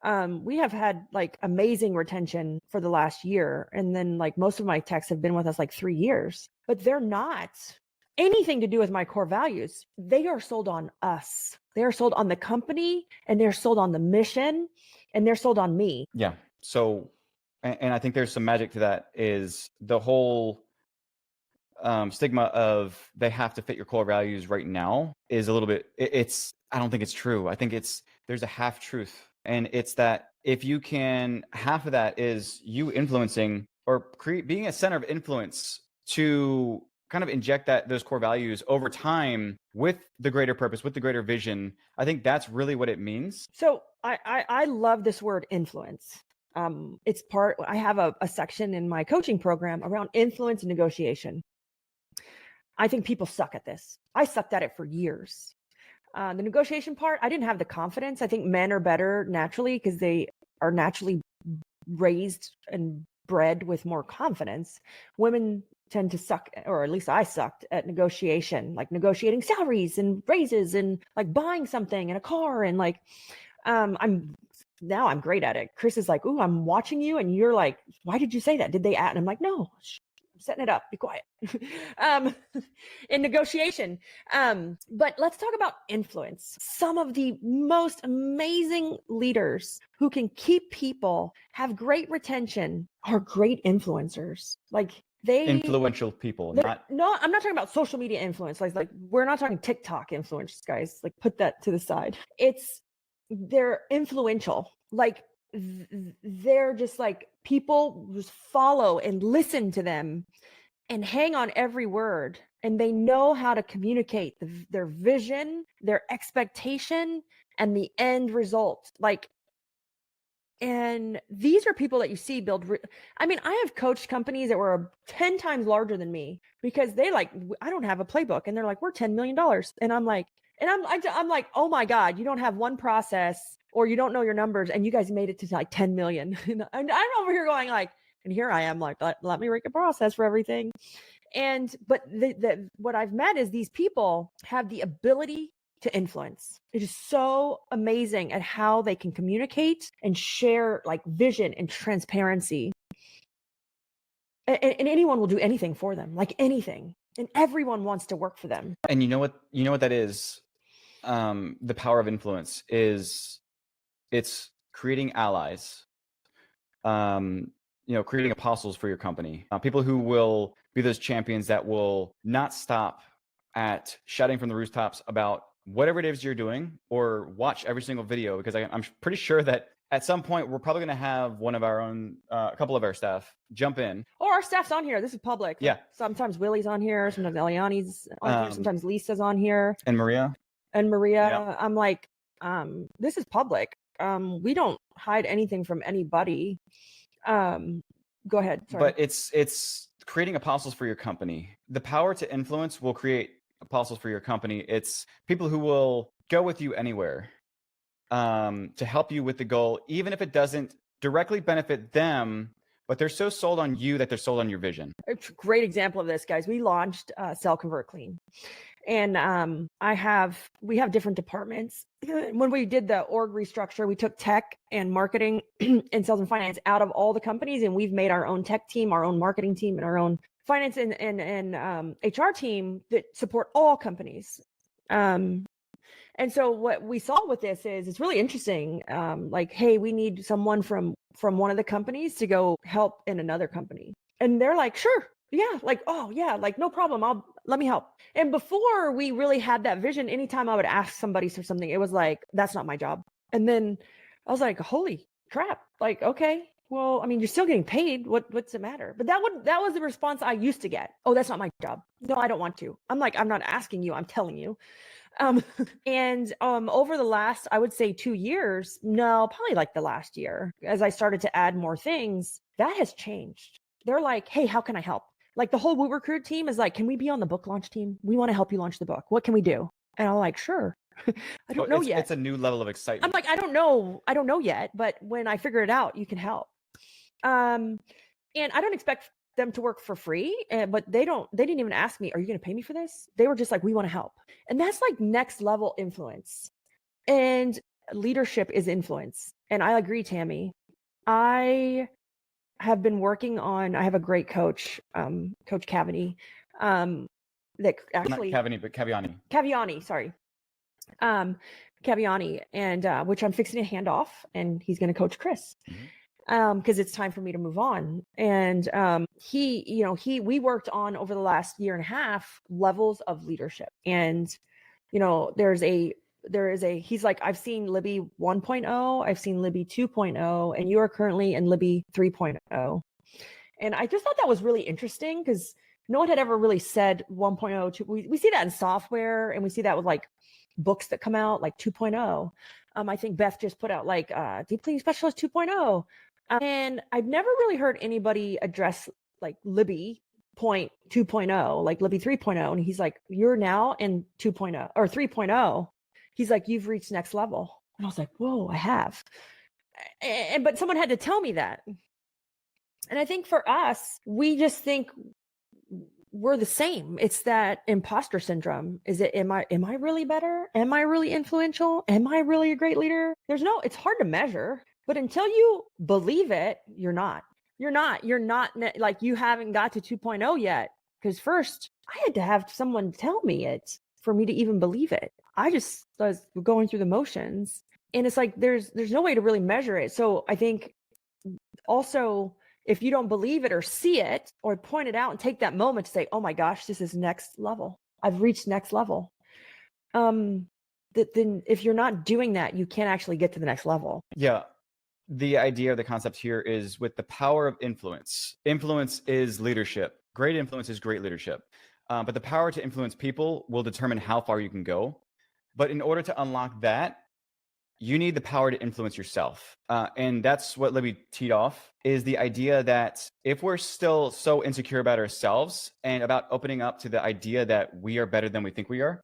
We have had like amazing retention for the last year. And then like most of my techs have been with us like 3 years, but they're not anything to do with my core values. They are sold on us. They are sold on the company, and they're sold on the mission, and they're sold on me. Yeah. So, and I think there's some magic to that, is the whole stigma of they have to fit your core values right now is a little bit, I don't think it's true. I think there's a half truth. And it's that if you can, half of that is you influencing or being a center of influence to kind of inject those core values over time with the greater purpose, with the greater vision. I think that's really what it means. So I love this word influence. I have a section in my coaching program around influence and negotiation. I think people suck at this. I sucked at it for years. The negotiation part, I didn't have the confidence. I think men are better naturally because they are naturally raised and bred with more confidence. Women tend to suck, or at least I sucked at negotiation, like negotiating salaries and raises and like buying something and a car. And like, I'm great at it. Chris is like, ooh, I'm watching you. And you're like, why did you say that? Did they add? And I'm like, no, I'm setting it up. Be quiet. In negotiation. But let's talk about influence. Some of the most amazing leaders who can keep people, have great retention, are great influencers. Like influential people. No, I'm not talking about social media influence. Like we're not talking TikTok influence, guys. Like put that to the side. They're influential. Like they're just like people just follow and listen to them and hang on every word. And they know how to communicate their vision, their expectation, and the end result. Like And these are people that you see I mean, I have coached companies that were 10 times larger than me because they like, I don't have a playbook. And they're like, we're $10 million. And I'm like, I'm like, oh my God, you don't have one process or you don't know your numbers and you guys made it to like 10 million. And I'm over here going like, and here I am like, let me write a process for everything. But what I've met is these people have the ability to influence. It is so amazing at how they can communicate and share like vision and transparency. And anyone will do anything for them, like anything. And everyone wants to work for them. And you know what that is? The power of influence is it's creating allies, creating apostles for your company, people who will be those champions that will not stop at shouting from the rooftops about whatever it is you're doing or watch every single video, because I'm pretty sure that at some point we're probably going to have one of our own, a couple of our staff jump in. Oh, our staff's on here. This is public. Yeah. Like, sometimes Willie's on here. Sometimes Eliani's on here. Sometimes Lisa's on here. And Maria. Yeah. I'm like, this is public. We don't hide anything from anybody. Go ahead. Sorry. But it's creating apostles for your company. The power to influence will create apostles for your company. It's people who will go with you anywhere, to help you with the goal, even if it doesn't directly benefit them, but they're so sold on you that they're sold on your vision. A great example of this, guys. We launched Sell, Convert, Clean. And we have different departments. When we did the org restructure, we took tech and marketing and sales and finance out of all the companies, and we've made our own tech team, our own marketing team, and our own finance and HR team that support all companies. And so what we saw with this is it's really interesting. Like, hey, we need someone from one of the companies to go help in another company, and they're like, sure. Yeah, like, oh yeah, like no problem. Let me help. And before we really had that vision, anytime I would ask somebody for something, it was like, that's not my job. And then I was like, holy crap. Like, okay, well, I mean, you're still getting paid. What's the matter? But that was the response I used to get. Oh, that's not my job. No, I don't want to. I'm like, I'm not asking you, I'm telling you. And over the last, I would say 2 years, no, probably like the last year, as I started to add more things, that has changed. They're like, hey, how can I help? Like the whole Woo Recruit team is like, can we be on the book launch team? We want to help you launch the book. What can we do? And I'm like, sure. I don't know yet. It's a new level of excitement. I'm like, I don't know yet, but when I figure it out, you can help. And I don't expect them to work for free, but they didn't even ask me, are you going to pay me for this? They were just like, we want to help. And that's like next level influence. And leadership is influence. And I agree, Tammy. I have been working on, I have a great coach, Coach Cavani, that actually not Cavani, but Caviani, sorry. Caviani, and which I'm fixing to hand off, and he's going to coach Chris. Because it's time for me to move on. And we worked on over the last year and a half levels of leadership. And he's like, I've seen Libby 1.0, I've seen Libby 2.0, and you are currently in Libby 3.0. And I just thought that was really interesting because no one had ever really said 1.0. We see that in software, and we see that with like books that come out like 2.0. I think Beth just put out like Deep Cleaning Specialist 2.0. And I've never really heard anybody address like Libby point 2.0, like Libby 3.0. And he's like, you're now in 2.0 or 3.0. He's like, you've reached next level. And I was like, whoa, I have. But someone had to tell me that. And I think for us, we just think we're the same. It's that imposter syndrome. Is it, am I really better? Am I really influential? Am I really a great leader? It's hard to measure. But until you believe it, you're not like, you haven't got to 2.0 yet. Because first I had to have someone tell me it for me to even believe it. I just was going through the motions, and it's like, there's no way to really measure it. So I think also, if you don't believe it or see it or point it out and take that moment to say, oh my gosh, this is next level. I've reached next level. Then if you're not doing that, you can't actually get to the next level. Yeah. The idea of the concept here is with the power of influence. Influence is leadership. Great influence is great leadership. But the power to influence people will determine how far you can go. But in order to unlock that, you need the power to influence yourself. And that's what Libby teed off, is the idea that if we're still so insecure about ourselves and about opening up to the idea that we are better than we think we are,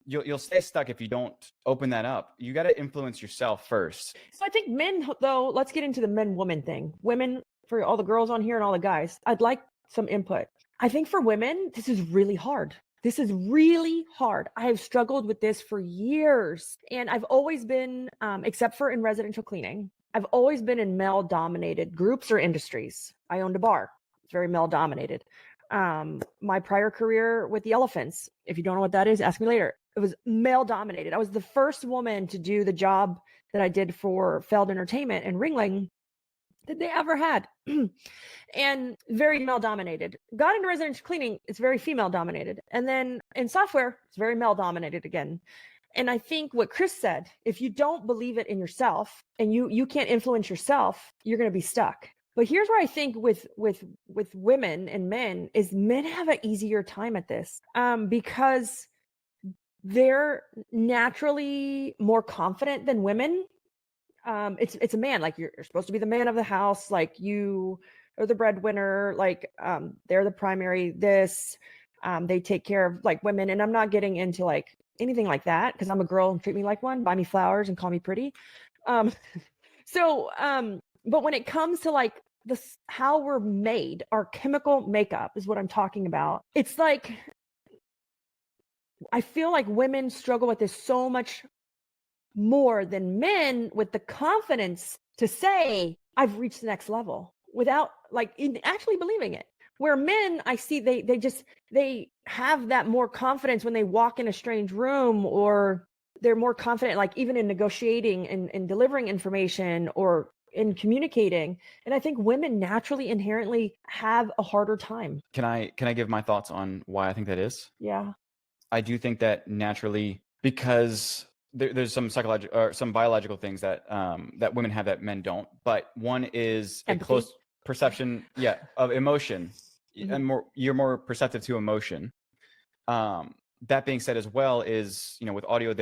you'll stay stuck if you don't open that up. You got to influence yourself first. So I think men, though, let's get into the men-woman thing. Women, for all the girls on here and all the guys, I'd like some input. I think for women, this is really hard. This is really hard. I have struggled with this for years. And I've always been, except for in residential cleaning, I've always been in male-dominated groups or industries. I owned a bar. It's very male-dominated. My prior career with the Elephants, if you don't know what that is, ask me later. It was male-dominated. I was the first woman to do the job that I did for Feld Entertainment and Ringling that they ever had. And very male dominated. Got into residential cleaning, it's very female dominated. And then in software, it's very male dominated again. And I think what Chris said, if you don't believe it in yourself and you can't influence yourself, you're going to be stuck. But here's where I think with women and men is men have an easier time at this, because they're naturally more confident than women. It's a man, like you're supposed to be the man of the house, like you are the breadwinner, like they're the primary this, they take care of like women. And I'm not getting into like anything like that because I'm a girl and treat me like one, buy me flowers and call me pretty. But when it comes to like this, how we're made, our chemical makeup is what I'm talking about. It's like I feel like women struggle with this so much more than men with the confidence to say, I've reached the next level without like actually believing it. Where men, I see they have that more confidence when they walk in a strange room, or they're more confident, like even in negotiating and delivering information or in communicating. And I think women naturally inherently have a harder time. Can I give my thoughts on why I think that is? Yeah. I do think that naturally, because there's some psychological or some biological things that that women have that men don't. But one is Empathy. a close perception, of emotion, Mhm. and you're more perceptive to emotion. That being said, as well, is with audio,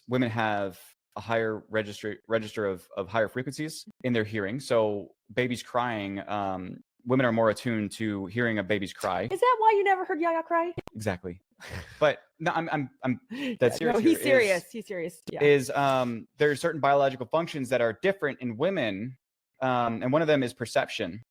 women have a higher register of higher frequencies in their hearing. So babies crying, women are more attuned to hearing a baby's cry. Is that why you never heard Yaya cry? Exactly. But no, I'm that's serious. No, he's here, serious. He's serious. Yeah. There are certain biological functions that are different in women, and one of them is perception.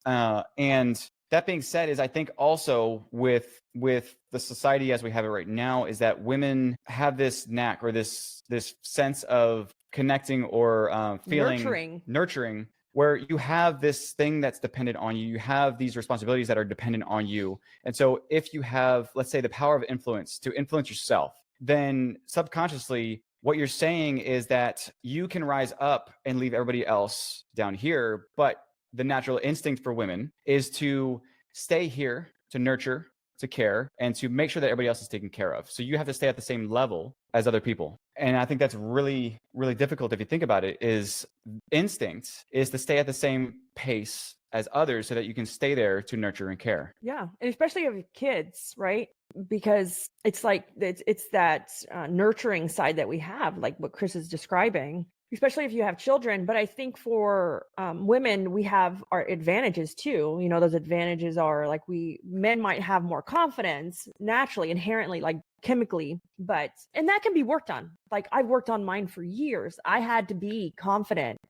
And that being said, is I think also with the society as we have it right now, is that women have this knack or this sense of connecting or feeling nurturing, where you have this thing that's dependent on you. You have these responsibilities that are dependent on you. And so if you have, let's say, the power of influence to influence yourself, then subconsciously what you're saying is that you can rise up and leave everybody else down here. But the natural instinct for women is to stay here, to nurture, to care, and to make sure that everybody else is taken care of. So you have to stay at the same level as other people. And I think that's really, really difficult if you think about it. Is instinct is to stay at the same pace as others so that you can stay there to nurture and care. Yeah. And especially of kids, right? Because it's like it's that nurturing side that we have, like what Chris is describing, especially if you have children. But I think for women, we have our advantages too. Those advantages are like men might have more confidence naturally, inherently, like chemically, and that can be worked on. Like I've worked on mine for years. I had to be confident.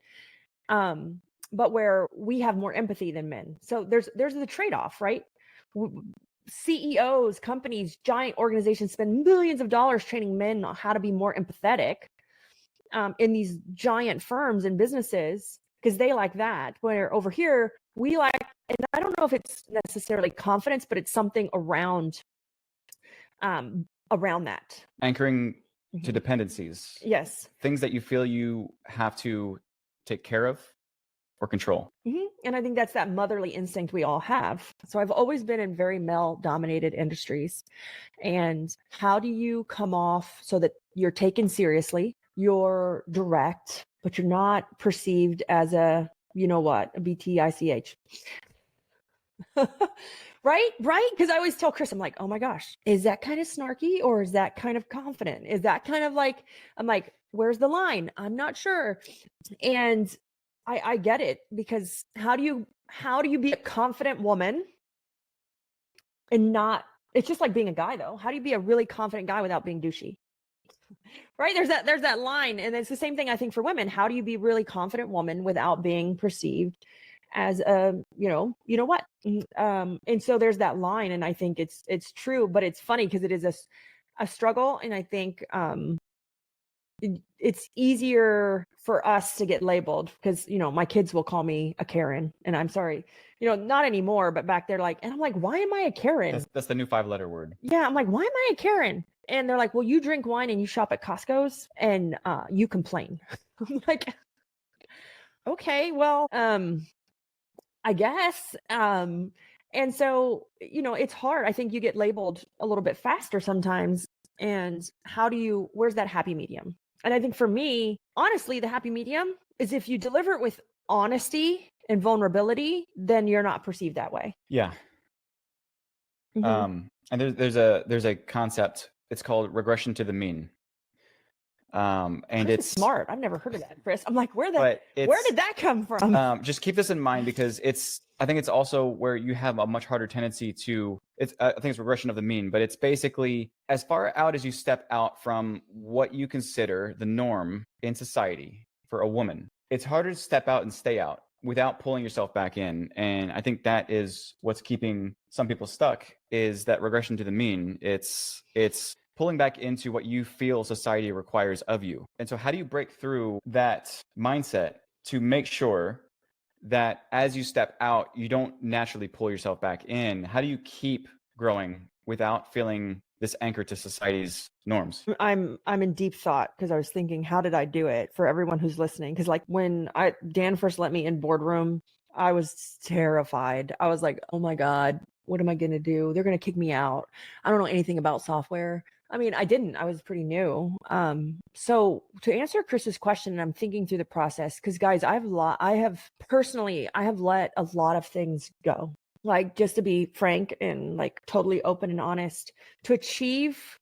But where we have more empathy than men. So there's the trade-off, right? CEOs, companies, giant organizations spend millions of dollars training men on how to be more empathetic in these giant firms and businesses because they like that. Where over here, we like, and I don't know if it's necessarily confidence, but it's something around that. Anchoring to dependencies. Yes. Things that you feel you have to take care of or control. Mm-hmm. And I think that's that motherly instinct we all have. So I've always been in very male-dominated industries. And how do you come off so that you're taken seriously, you're direct, but you're not perceived as a BTICH, Right? Right? Because I always tell Chris, I'm like, oh my gosh, is that kind of snarky or is that kind of confident? Is that kind of like, I'm like, where's the line? I'm not sure. And I get it, because how do you be a confident woman and not, it's just like being a guy though. How do you be a really confident guy without being douchey? Right? There's that line. And it's the same thing I think for women. How do you be really confident woman without being perceived as a, you know what? And so there's that line, and I think it's true, but it's funny because it is a struggle. And I think it's easier for us to get labeled because, my kids will call me a Karen, and I'm sorry, not anymore, but back there, like, and I'm like, why am I a Karen? That's the new 5-letter word. Yeah, I'm like, why am I a Karen? And they're like, well, you drink wine and you shop at Costco's and you complain. I'm like, okay, well, I guess. And so, it's hard. I think you get labeled a little bit faster sometimes. And where's that happy medium? And I think for me, honestly, the happy medium is if you deliver it with honesty and vulnerability, then you're not perceived that way. Yeah. Mhm. And there's a concept. It's called regression to the mean. And Chris is it's smart. I've never heard of that, Chris. I'm like, where but did it's that come from? just keep this in mind, because I think it's also where you have a much harder tendency to, I think it's regression of the mean, but it's basically as far out as you step out from what you consider the norm in society for a woman. It's harder to step out and stay out without pulling yourself back in. And I think that is what's keeping some people stuck, is that regression to the mean. It's pulling back into what you feel society requires of you. And so how do you break through that mindset to make sure that as you step out, you don't naturally pull yourself back in? How do you keep growing without feeling this anchor to society's norms? I'm in deep thought because I was thinking, how did I do it for everyone who's listening? Because like when Dan first let me in boardroom, I was terrified. I was like, oh my God, what am I going to do? They're going to kick me out. I don't know anything about software. I mean, I was pretty new. So to answer Chris's question, I'm thinking through the process, because guys, I have let a lot of things go. Like, just to be frank and like totally open and honest, to achieve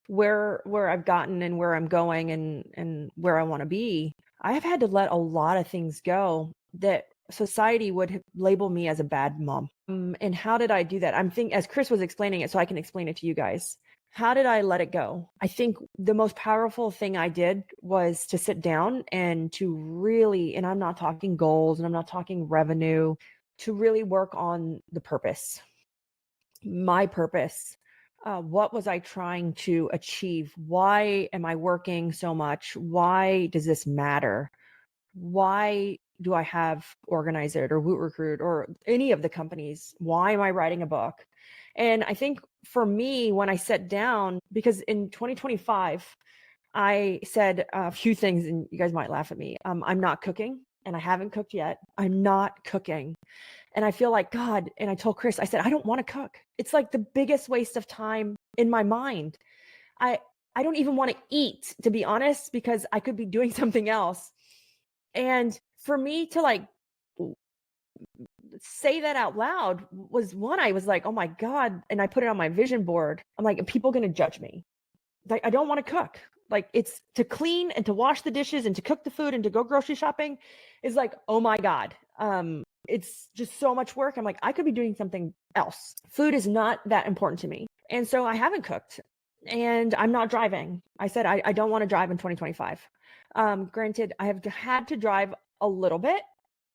where I've gotten and where I'm going and where I want to be, I have had to let a lot of things go that society would label me as a bad mom. And how did I do that? As Chris was explaining it, so I can explain it to you guys. How did I let it go? I think the most powerful thing I did was to sit down and to really, and I'm not talking goals and I'm not talking revenue, to really work on the purpose, my purpose. What was I trying to achieve? Why am I working so much? Why does this matter? Why do I have Organize It or Woot Recruit or any of the companies? Why am I writing a book? And I think for me, when I sat down, because in 2025, I said a few things, and you guys might laugh at me. I'm not cooking, and I haven't cooked yet. I'm not cooking. And I feel like, God, and I told Chris, I said, I don't want to cook. It's like the biggest waste of time in my mind. I I don't even want to eat, to be honest, because I could be doing something else. And for me to like say that out loud was one, I was like, oh my God. And I put it on my vision board. I'm like, are people going to judge me? Like, I don't want to cook. Like, it's to clean and to wash the dishes and to cook the food and to go grocery shopping is like, oh my God. It's just so much work. I'm like, I could be doing something else. Food is not that important to me. And so I haven't cooked, and I'm not driving. I said, I don't want to drive in 2025. Granted, I have had to drive a little bit,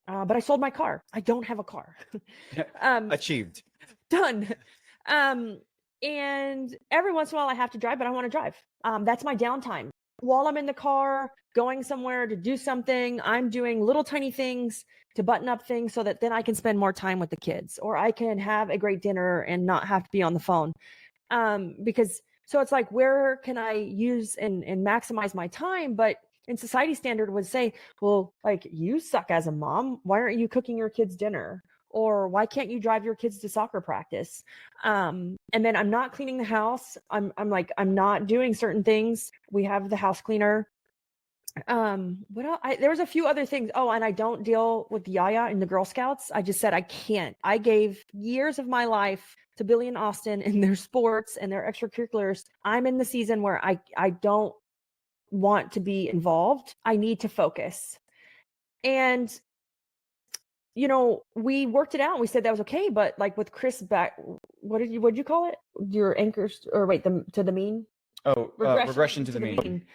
but I sold my car. I don't have a car. Achieved. Done. And every once in a while I have to drive, but I want to drive. That's my downtime. While I'm in the car going somewhere to do something, I'm doing little tiny things to button up things so that then I can spend more time with the kids, or I can have a great dinner and not have to be on the phone. Because so it's like, where can I use and maximize my time? But in society standard would say, well, like, you suck as a mom. Why aren't you cooking your kids dinner? Or why can't you drive your kids to soccer practice? And then I'm not cleaning the house. I'm like, I'm not doing certain things. We have the house cleaner. What else? There was a few other things. Oh, and I don't deal with Yaya in the Girl Scouts. I just said I can't. I gave years of my life to Billy and Austin and their sports and their extracurriculars. I'm in the season where I don't want to be involved. I need to focus. And we worked it out. We said that was okay, but like with Chris back, what'd you call it? Your anchors, or wait, to the mean? Oh, regression to the mean.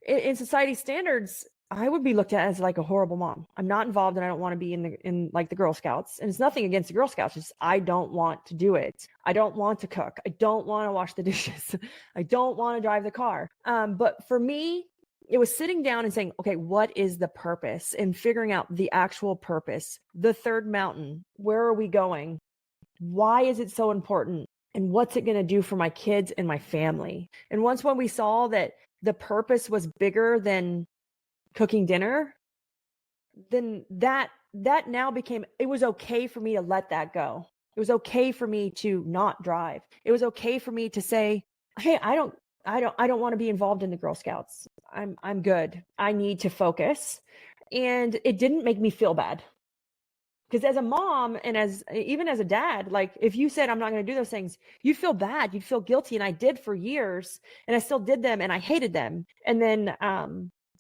In society standards, I would be looked at as like a horrible mom. I'm not involved and I don't want to be in like the Girl Scouts. And it's nothing against the Girl Scouts, just I don't want to do it. I don't want to cook. I don't want to wash the dishes. I don't want to drive the car. But for me, it was sitting down and saying, okay, what is the purpose, and figuring out the actual purpose. The third mountain, where are we going? Why is it so important? And what's it going to do for my kids and my family? And once when we saw that the purpose was bigger than cooking dinner, then that now became, it was okay for me to let that go. It was okay for me to not drive. It was okay for me to say, hey, I don't want to be involved in the Girl Scouts. I'm good. I need to focus. And it didn't make me feel bad. Because as a mom and even as a dad, like if you said I'm not going to do those things, you'd feel bad, you'd feel guilty. And I did for years, and I still did them, and I hated them. And then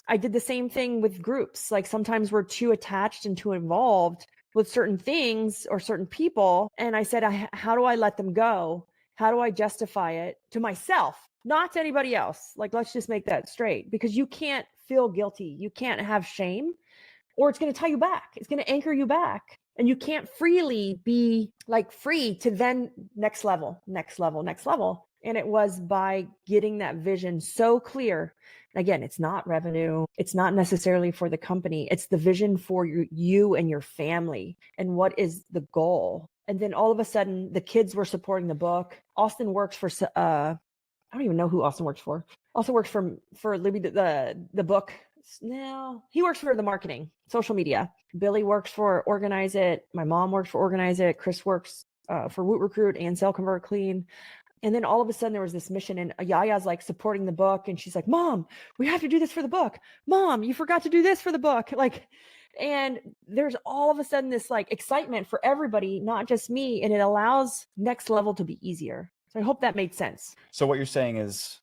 I did the same thing with groups. Like sometimes we're too attached and too involved with certain things or certain people. And I said, how do I let them go? How do I justify it to myself, not to anybody else? Like, let's just make that straight, because you can't feel guilty. You can't have shame, or it's going to tie you back. It's going to anchor you back. And you can't freely be like free to then next level. And it was by getting that vision so clear. Again, it's not revenue. It's not necessarily for the company. It's the vision for you and your family. And what is the goal? And then all of a sudden, the kids were supporting the book. Austin works for, I don't even know who Austin works for. Austin works for Libby, the book. No, he works for the marketing, social media. Billy works for Organize It. My mom works for Organize It. Chris works for Woot Recruit and Sell Convert Clean. And then all of a sudden there was this mission, and Yaya's like supporting the book. And she's like, Mom, we have to do this for the book. Mom, you forgot to do this for the book. Like, and there's all of a sudden this like excitement for everybody, not just me. And it allows next level to be easier. So I hope that made sense. So what you're saying is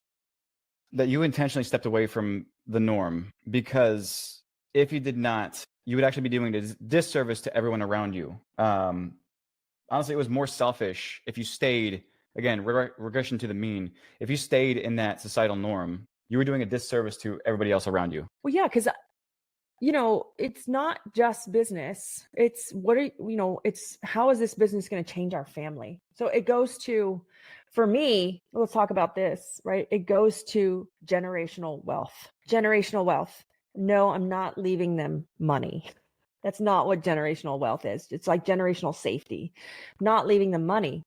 that you intentionally stepped away from the norm, because if you did not, you would actually be doing a disservice to everyone around you. Honestly, it was more selfish if you stayed, again, regression to the mean. If you stayed in that societal norm, you were doing a disservice to everybody else around you. Well, yeah, because it's not just business. It's it's how is this business going to change our family? So it goes to, for me, let's talk about this, right? It goes to generational wealth. Generational wealth. No, I'm not leaving them money. That's not what generational wealth is. It's like generational safety, not leaving them money.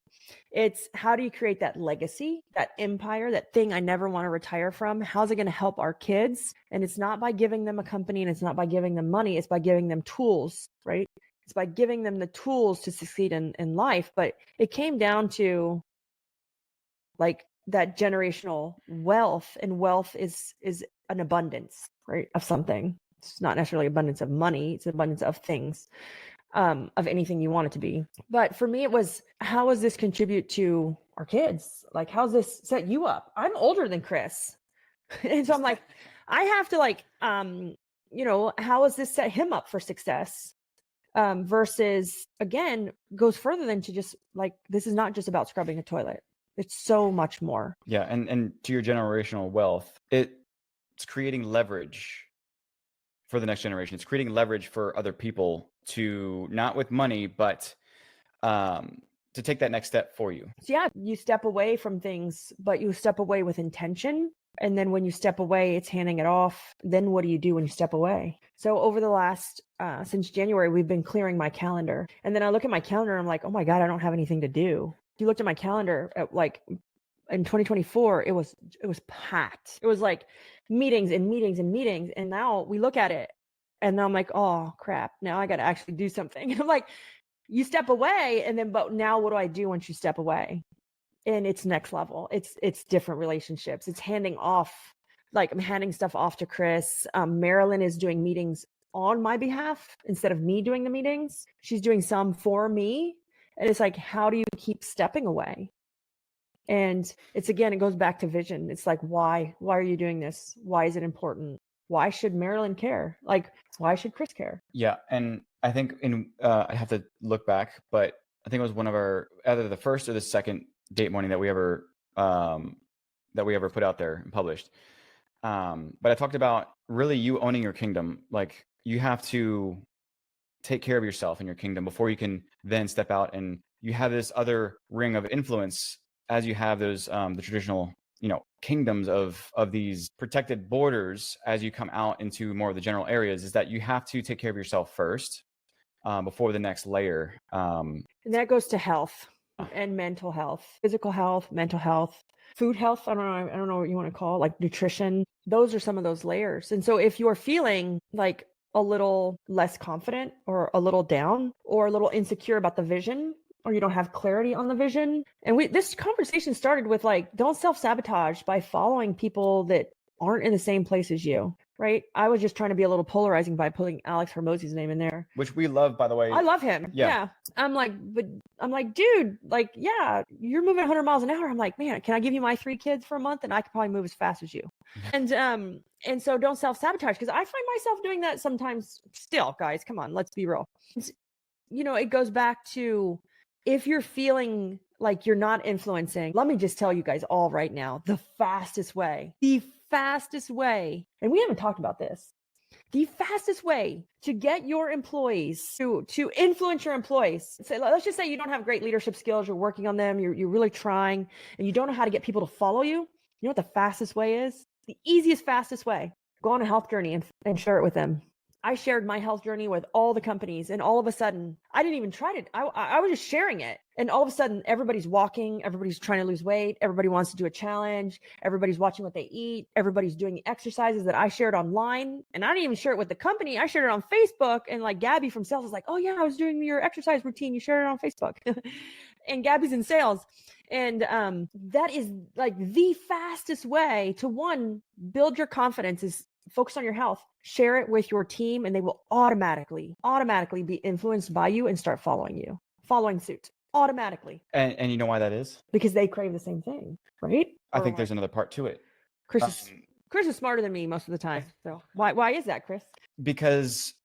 It's how do you create that legacy, that empire, that thing I never want to retire from? How's it going to help our kids? And it's not by giving them a company, and it's not by giving them money. It's by giving them tools, right? It's by giving them the tools to succeed in life. But it came down to like that generational wealth, and wealth is an abundance, right? Of something. It's not necessarily abundance of money. It's abundance of things. Of anything you want it to be. But for me, it was, how does this contribute to our kids? Like, how's this set you up? I'm older than Chris. And so I'm like, I have to like, how does this set him up for success? Versus, again, goes further than to just like, this is not just about scrubbing a toilet. It's so much more. Yeah. And to your generational wealth, it's creating leverage for the next generation. It's creating leverage for other people to, not with money, but to take that next step for you. So yeah, you step away from things, but you step away with intention. And then when you step away, it's handing it off. Then what do you do when you step away? So over the last, since January, we've been clearing my calendar. And then I look at my calendar and I'm like, oh my God, I don't have anything to do. If you looked at my calendar at like in 2024, it was packed. It was like meetings and meetings and meetings. And now we look at it and I'm like, oh crap, now I got to actually do something. And I'm like, you step away, and then, but now what do I do once you step away? And it's next level. It's different relationships. It's handing off like I'm handing stuff off to Chris. Marilyn is doing meetings on my behalf instead of me doing the meetings. She's doing some for me. And it's like, how do you keep stepping away? And it's, again, it goes back to vision. It's like, why are you doing this? Why is it important? Why should Marilyn care? Like, why should Chris care? Yeah. And I think I have to look back, but I think it was one of our, either the first or the second date morning that we ever put out there and published. But I talked about really you owning your kingdom. Like, you have to take care of yourself and your kingdom before you can then step out, and you have this other ring of influence as you have those the traditional kingdoms of these protected borders. As you come out into more of the general areas, is that you have to take care of yourself first before the next layer. And that goes to health and mental health, physical health, mental health, food health. I don't know what you want to call it, like nutrition. Those are some of those layers. And so if you're feeling like a little less confident or a little down or a little insecure about the vision, or you don't have clarity on the vision. And this conversation started with like, don't self-sabotage by following people that aren't in the same place as you, right? I was just trying to be a little polarizing by putting Alex Hormozzi's name in there. Which we love, by the way. I love him. Yeah. I'm like, dude, like, yeah, you're moving 100 miles an hour. I'm like, man, can I give you my 3 kids for a month? And I could probably move as fast as you. And so don't self-sabotage, because I find myself doing that sometimes still, guys. Come on, let's be real. It goes back to, if you're feeling like you're not influencing, let me just tell you guys all right now, the fastest way, and we haven't talked about this, the fastest way to get your employees to influence your employees. So let's just say you don't have great leadership skills, you're working on them, you're really trying, and you don't know how to get people to follow you. You know what the fastest way is? The easiest, fastest way. Go on a health journey and share it with them. I shared my health journey with all the companies, and all of a sudden, I didn't even try to, I was just sharing it. And all of a sudden, everybody's walking, everybody's trying to lose weight, everybody wants to do a challenge, everybody's watching what they eat, everybody's doing exercises that I shared online. And I didn't even share it with the company. I shared it on Facebook, and like Gabby from sales was like, oh yeah, I was doing your exercise routine. You shared it on Facebook. And Gabby's in sales. And that is like the fastest way to, one, build your confidence, is focus on your health, share it with your team, and they will automatically be influenced by you and start following suit automatically. And you know why that is? Because they crave the same thing, right? I think there's another part to it. Chris is smarter than me most of the time. So why is that, Chris? Because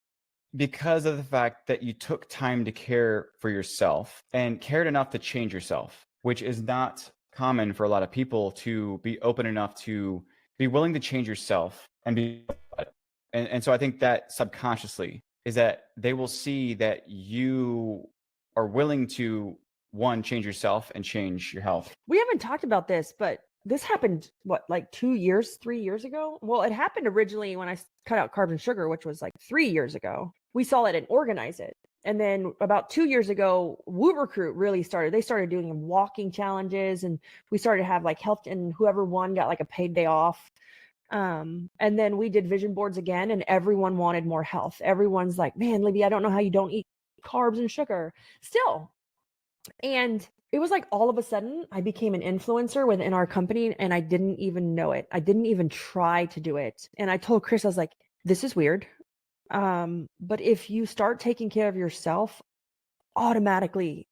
of the fact that you took time to care for yourself and cared enough to change yourself, which is not common for a lot of people, to be open enough to be willing to change yourself and be. And so I think that subconsciously is that they will see that you are willing to, one, change yourself and change your health. We haven't talked about this, but this happened, like 3 years ago? Well, it happened originally when I cut out carbs and sugar, which was like 3 years ago. We saw it and organized it. And then about 2 years ago, Woo Recruit really started. They started doing walking challenges, and we started to have like health, and whoever won got like a paid day off. And then we did vision boards again, and everyone wanted more health. Everyone's like, man, Libby, I don't know how you don't eat carbs and sugar still. And it was like, all of a sudden I became an influencer within our company, and I didn't even know it. I didn't even try to do it. And I told Chris, I was like, this is weird. But if you start taking care of yourself, automatically,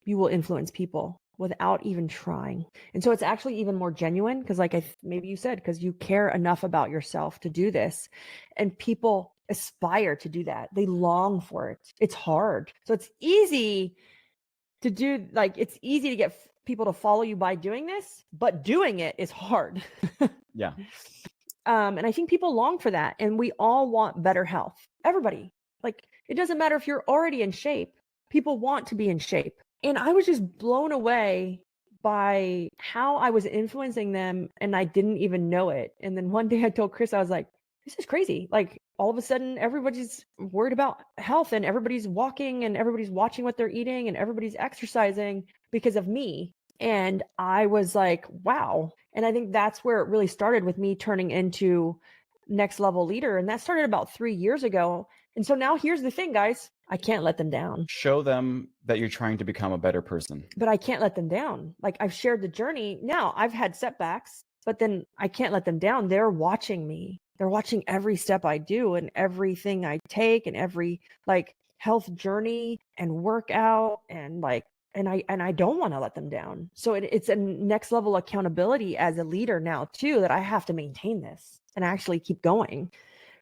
you will influence people without even trying. And so it's actually even more genuine, because like maybe you said, because you care enough about yourself to do this, and people aspire to do that. They long for it. It's hard. So it's easy to do, like, it's easy to get people to follow you by doing this, but doing it is hard. Yeah. And I think people long for that. And we all want better health. Everybody. Like, it doesn't matter if you're already in shape. People want to be in shape. And I was just blown away by how I was influencing them, and I didn't even know it. And then one day I told Chris, I was like, this is crazy. Like, all of a sudden everybody's worried about health, and everybody's walking, and everybody's watching what they're eating, and everybody's exercising because of me. And I was like, wow. And I think that's where it really started, with me turning into next level leader. And that started about 3 years ago. And so now here's the thing, guys, I can't let them down. Show them that you're trying to become a better person. But I can't let them down. Like, I've shared the journey. Now I've had setbacks, but then I can't let them down. They're watching me. They're watching every step I do and everything I take and every like health journey and workout and like and I don't want to let them down. So it's a next level accountability as a leader now too, that I have to maintain this and actually keep going.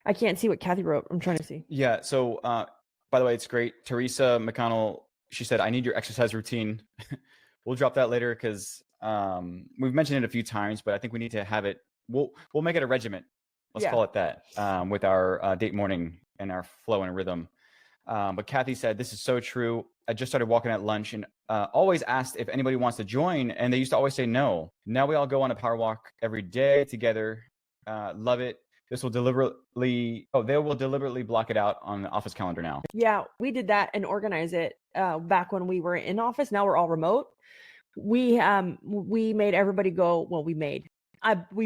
I can't see what Kathy wrote. I'm trying to see. Yeah. So, by the way, it's great. Teresa McConnell, she said, I need your exercise routine. We'll drop that later because we've mentioned it a few times, but I think we need to have it. We'll make it a regiment. Let's Yeah. call it that, with our date morning and our flow and rhythm. But Kathy said, this is so true. I just started walking at lunch and always asked if anybody wants to join. And they used to always say no. Now we all go on a power walk every day together. Love it. They will deliberately block it out on the office calendar now. Yeah, we did that and organize it back when we were in office. Now we're all remote. We made everybody go. Well, we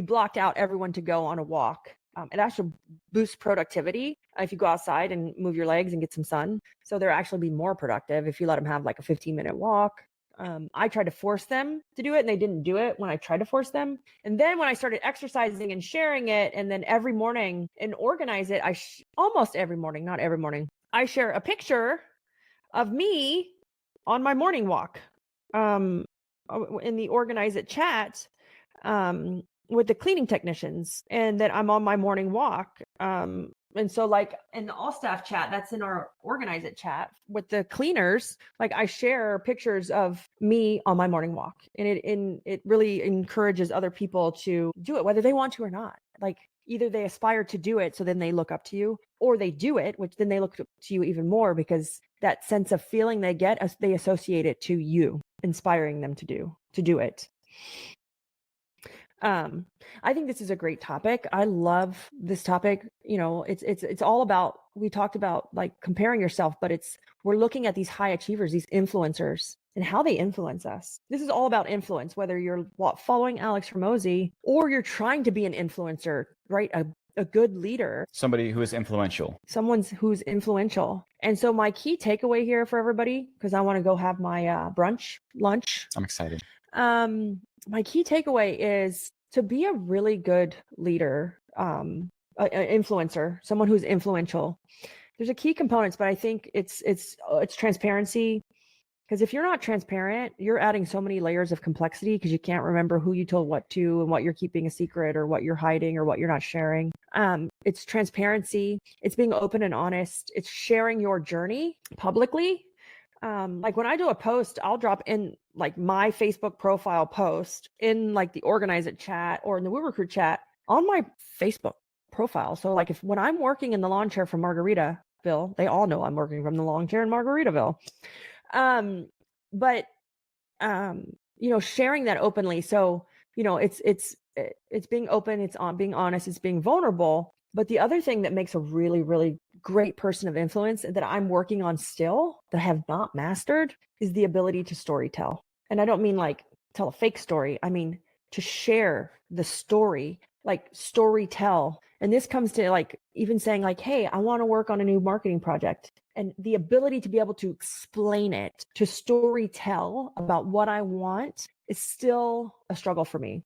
blocked out everyone to go on a walk. It actually boosts productivity if you go outside and move your legs and get some sun. So they'll actually be more productive if you let them have like a 15-minute walk. I tried to force them to do it and they didn't do it when I tried to force them. And then when I started exercising and sharing it, and then every morning and organize it, almost every morning, not every morning, I share a picture of me on my morning walk in the Organize It chat with the cleaning technicians, and that I'm on my morning walk. And so like in the all staff chat, that's in our Organize It chat with the cleaners, like I share pictures of me on my morning walk, and it really encourages other people to do it, whether they want to or not. Like either they aspire to do it, so then they look up to you, or they do it, which then they look up to you even more because that sense of feeling they get, as they associate it to you, inspiring them to do it. I think this is a great topic. I love this topic. You know, it's all about, we talked about like comparing yourself, but we're looking at these high achievers, these influencers, and how they influence us. This is all about influence, whether you're following Alex Hormozi or you're trying to be an influencer, right? A good leader, somebody who is influential, someone who's influential. And so my key takeaway here for everybody, because I want to go have my lunch. I'm excited. My key takeaway is to be a really good leader, an influencer, someone who's influential. There's a key components, but I think it's transparency. Because if you're not transparent, you're adding so many layers of complexity because you can't remember who you told what to and what you're keeping a secret or what you're hiding or what you're not sharing. It's transparency. It's being open and honest. It's sharing your journey publicly. Like when I do a post, I'll drop in like my Facebook profile post in like the Organize It chat or in the Woo Recruit chat on my Facebook profile. So like when I'm working in the lawn chair from Margaritaville, they all know I'm working from the lawn chair in Margaritaville. But you know, sharing that openly. So, you know, it's being open, it's on being honest, it's being vulnerable. But the other thing that makes a really, really great person of influence that I'm working on still, that I have not mastered, is the ability to storytell. And I don't mean like tell a fake story. I mean to share the story, like story tell. And this comes to like even saying like, hey, I want to work on a new marketing project. And the ability to be able to explain it, to story tell about what I want, is still a struggle for me.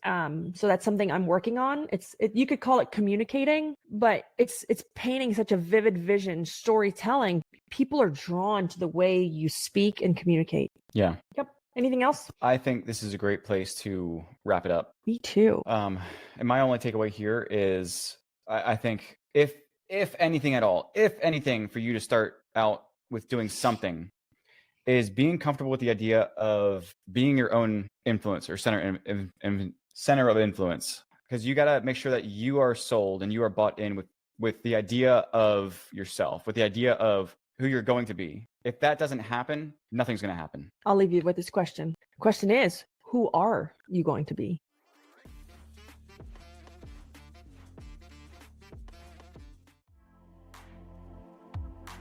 So that's something I'm working on. You could call it communicating, but it's painting such a vivid vision, storytelling. People are drawn to the way you speak and communicate. Yeah. Yep. Anything else? I think this is a great place to wrap it up. Me too. And my only takeaway here is I think if anything at all, if anything for you to start out with doing something, is being comfortable with the idea of being your own influencer, center of influence, because you got to make sure that you are sold and you are bought in with the idea of yourself, with the idea of who you're going to be. If that doesn't happen, nothing's going to happen. I'll leave you with this question. The question is, who are you going to be?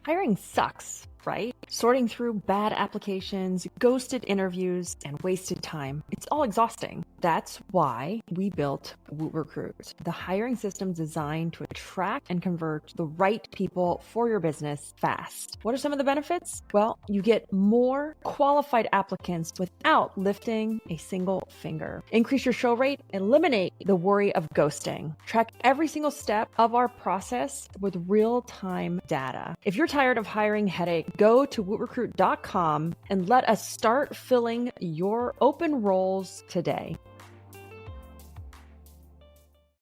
Hiring sucks, right? Sorting through bad applications, ghosted interviews, and wasted time. It's all exhausting. That's why we built WootRecruit, the hiring system designed to attract and convert the right people for your business fast. What are some of the benefits? Well, you get more qualified applicants without lifting a single finger. Increase your show rate, eliminate the worry of ghosting. Track every single step of our process with real-time data. If you're tired of hiring headache, go to wootrecruit.com and let us start filling your open roles today.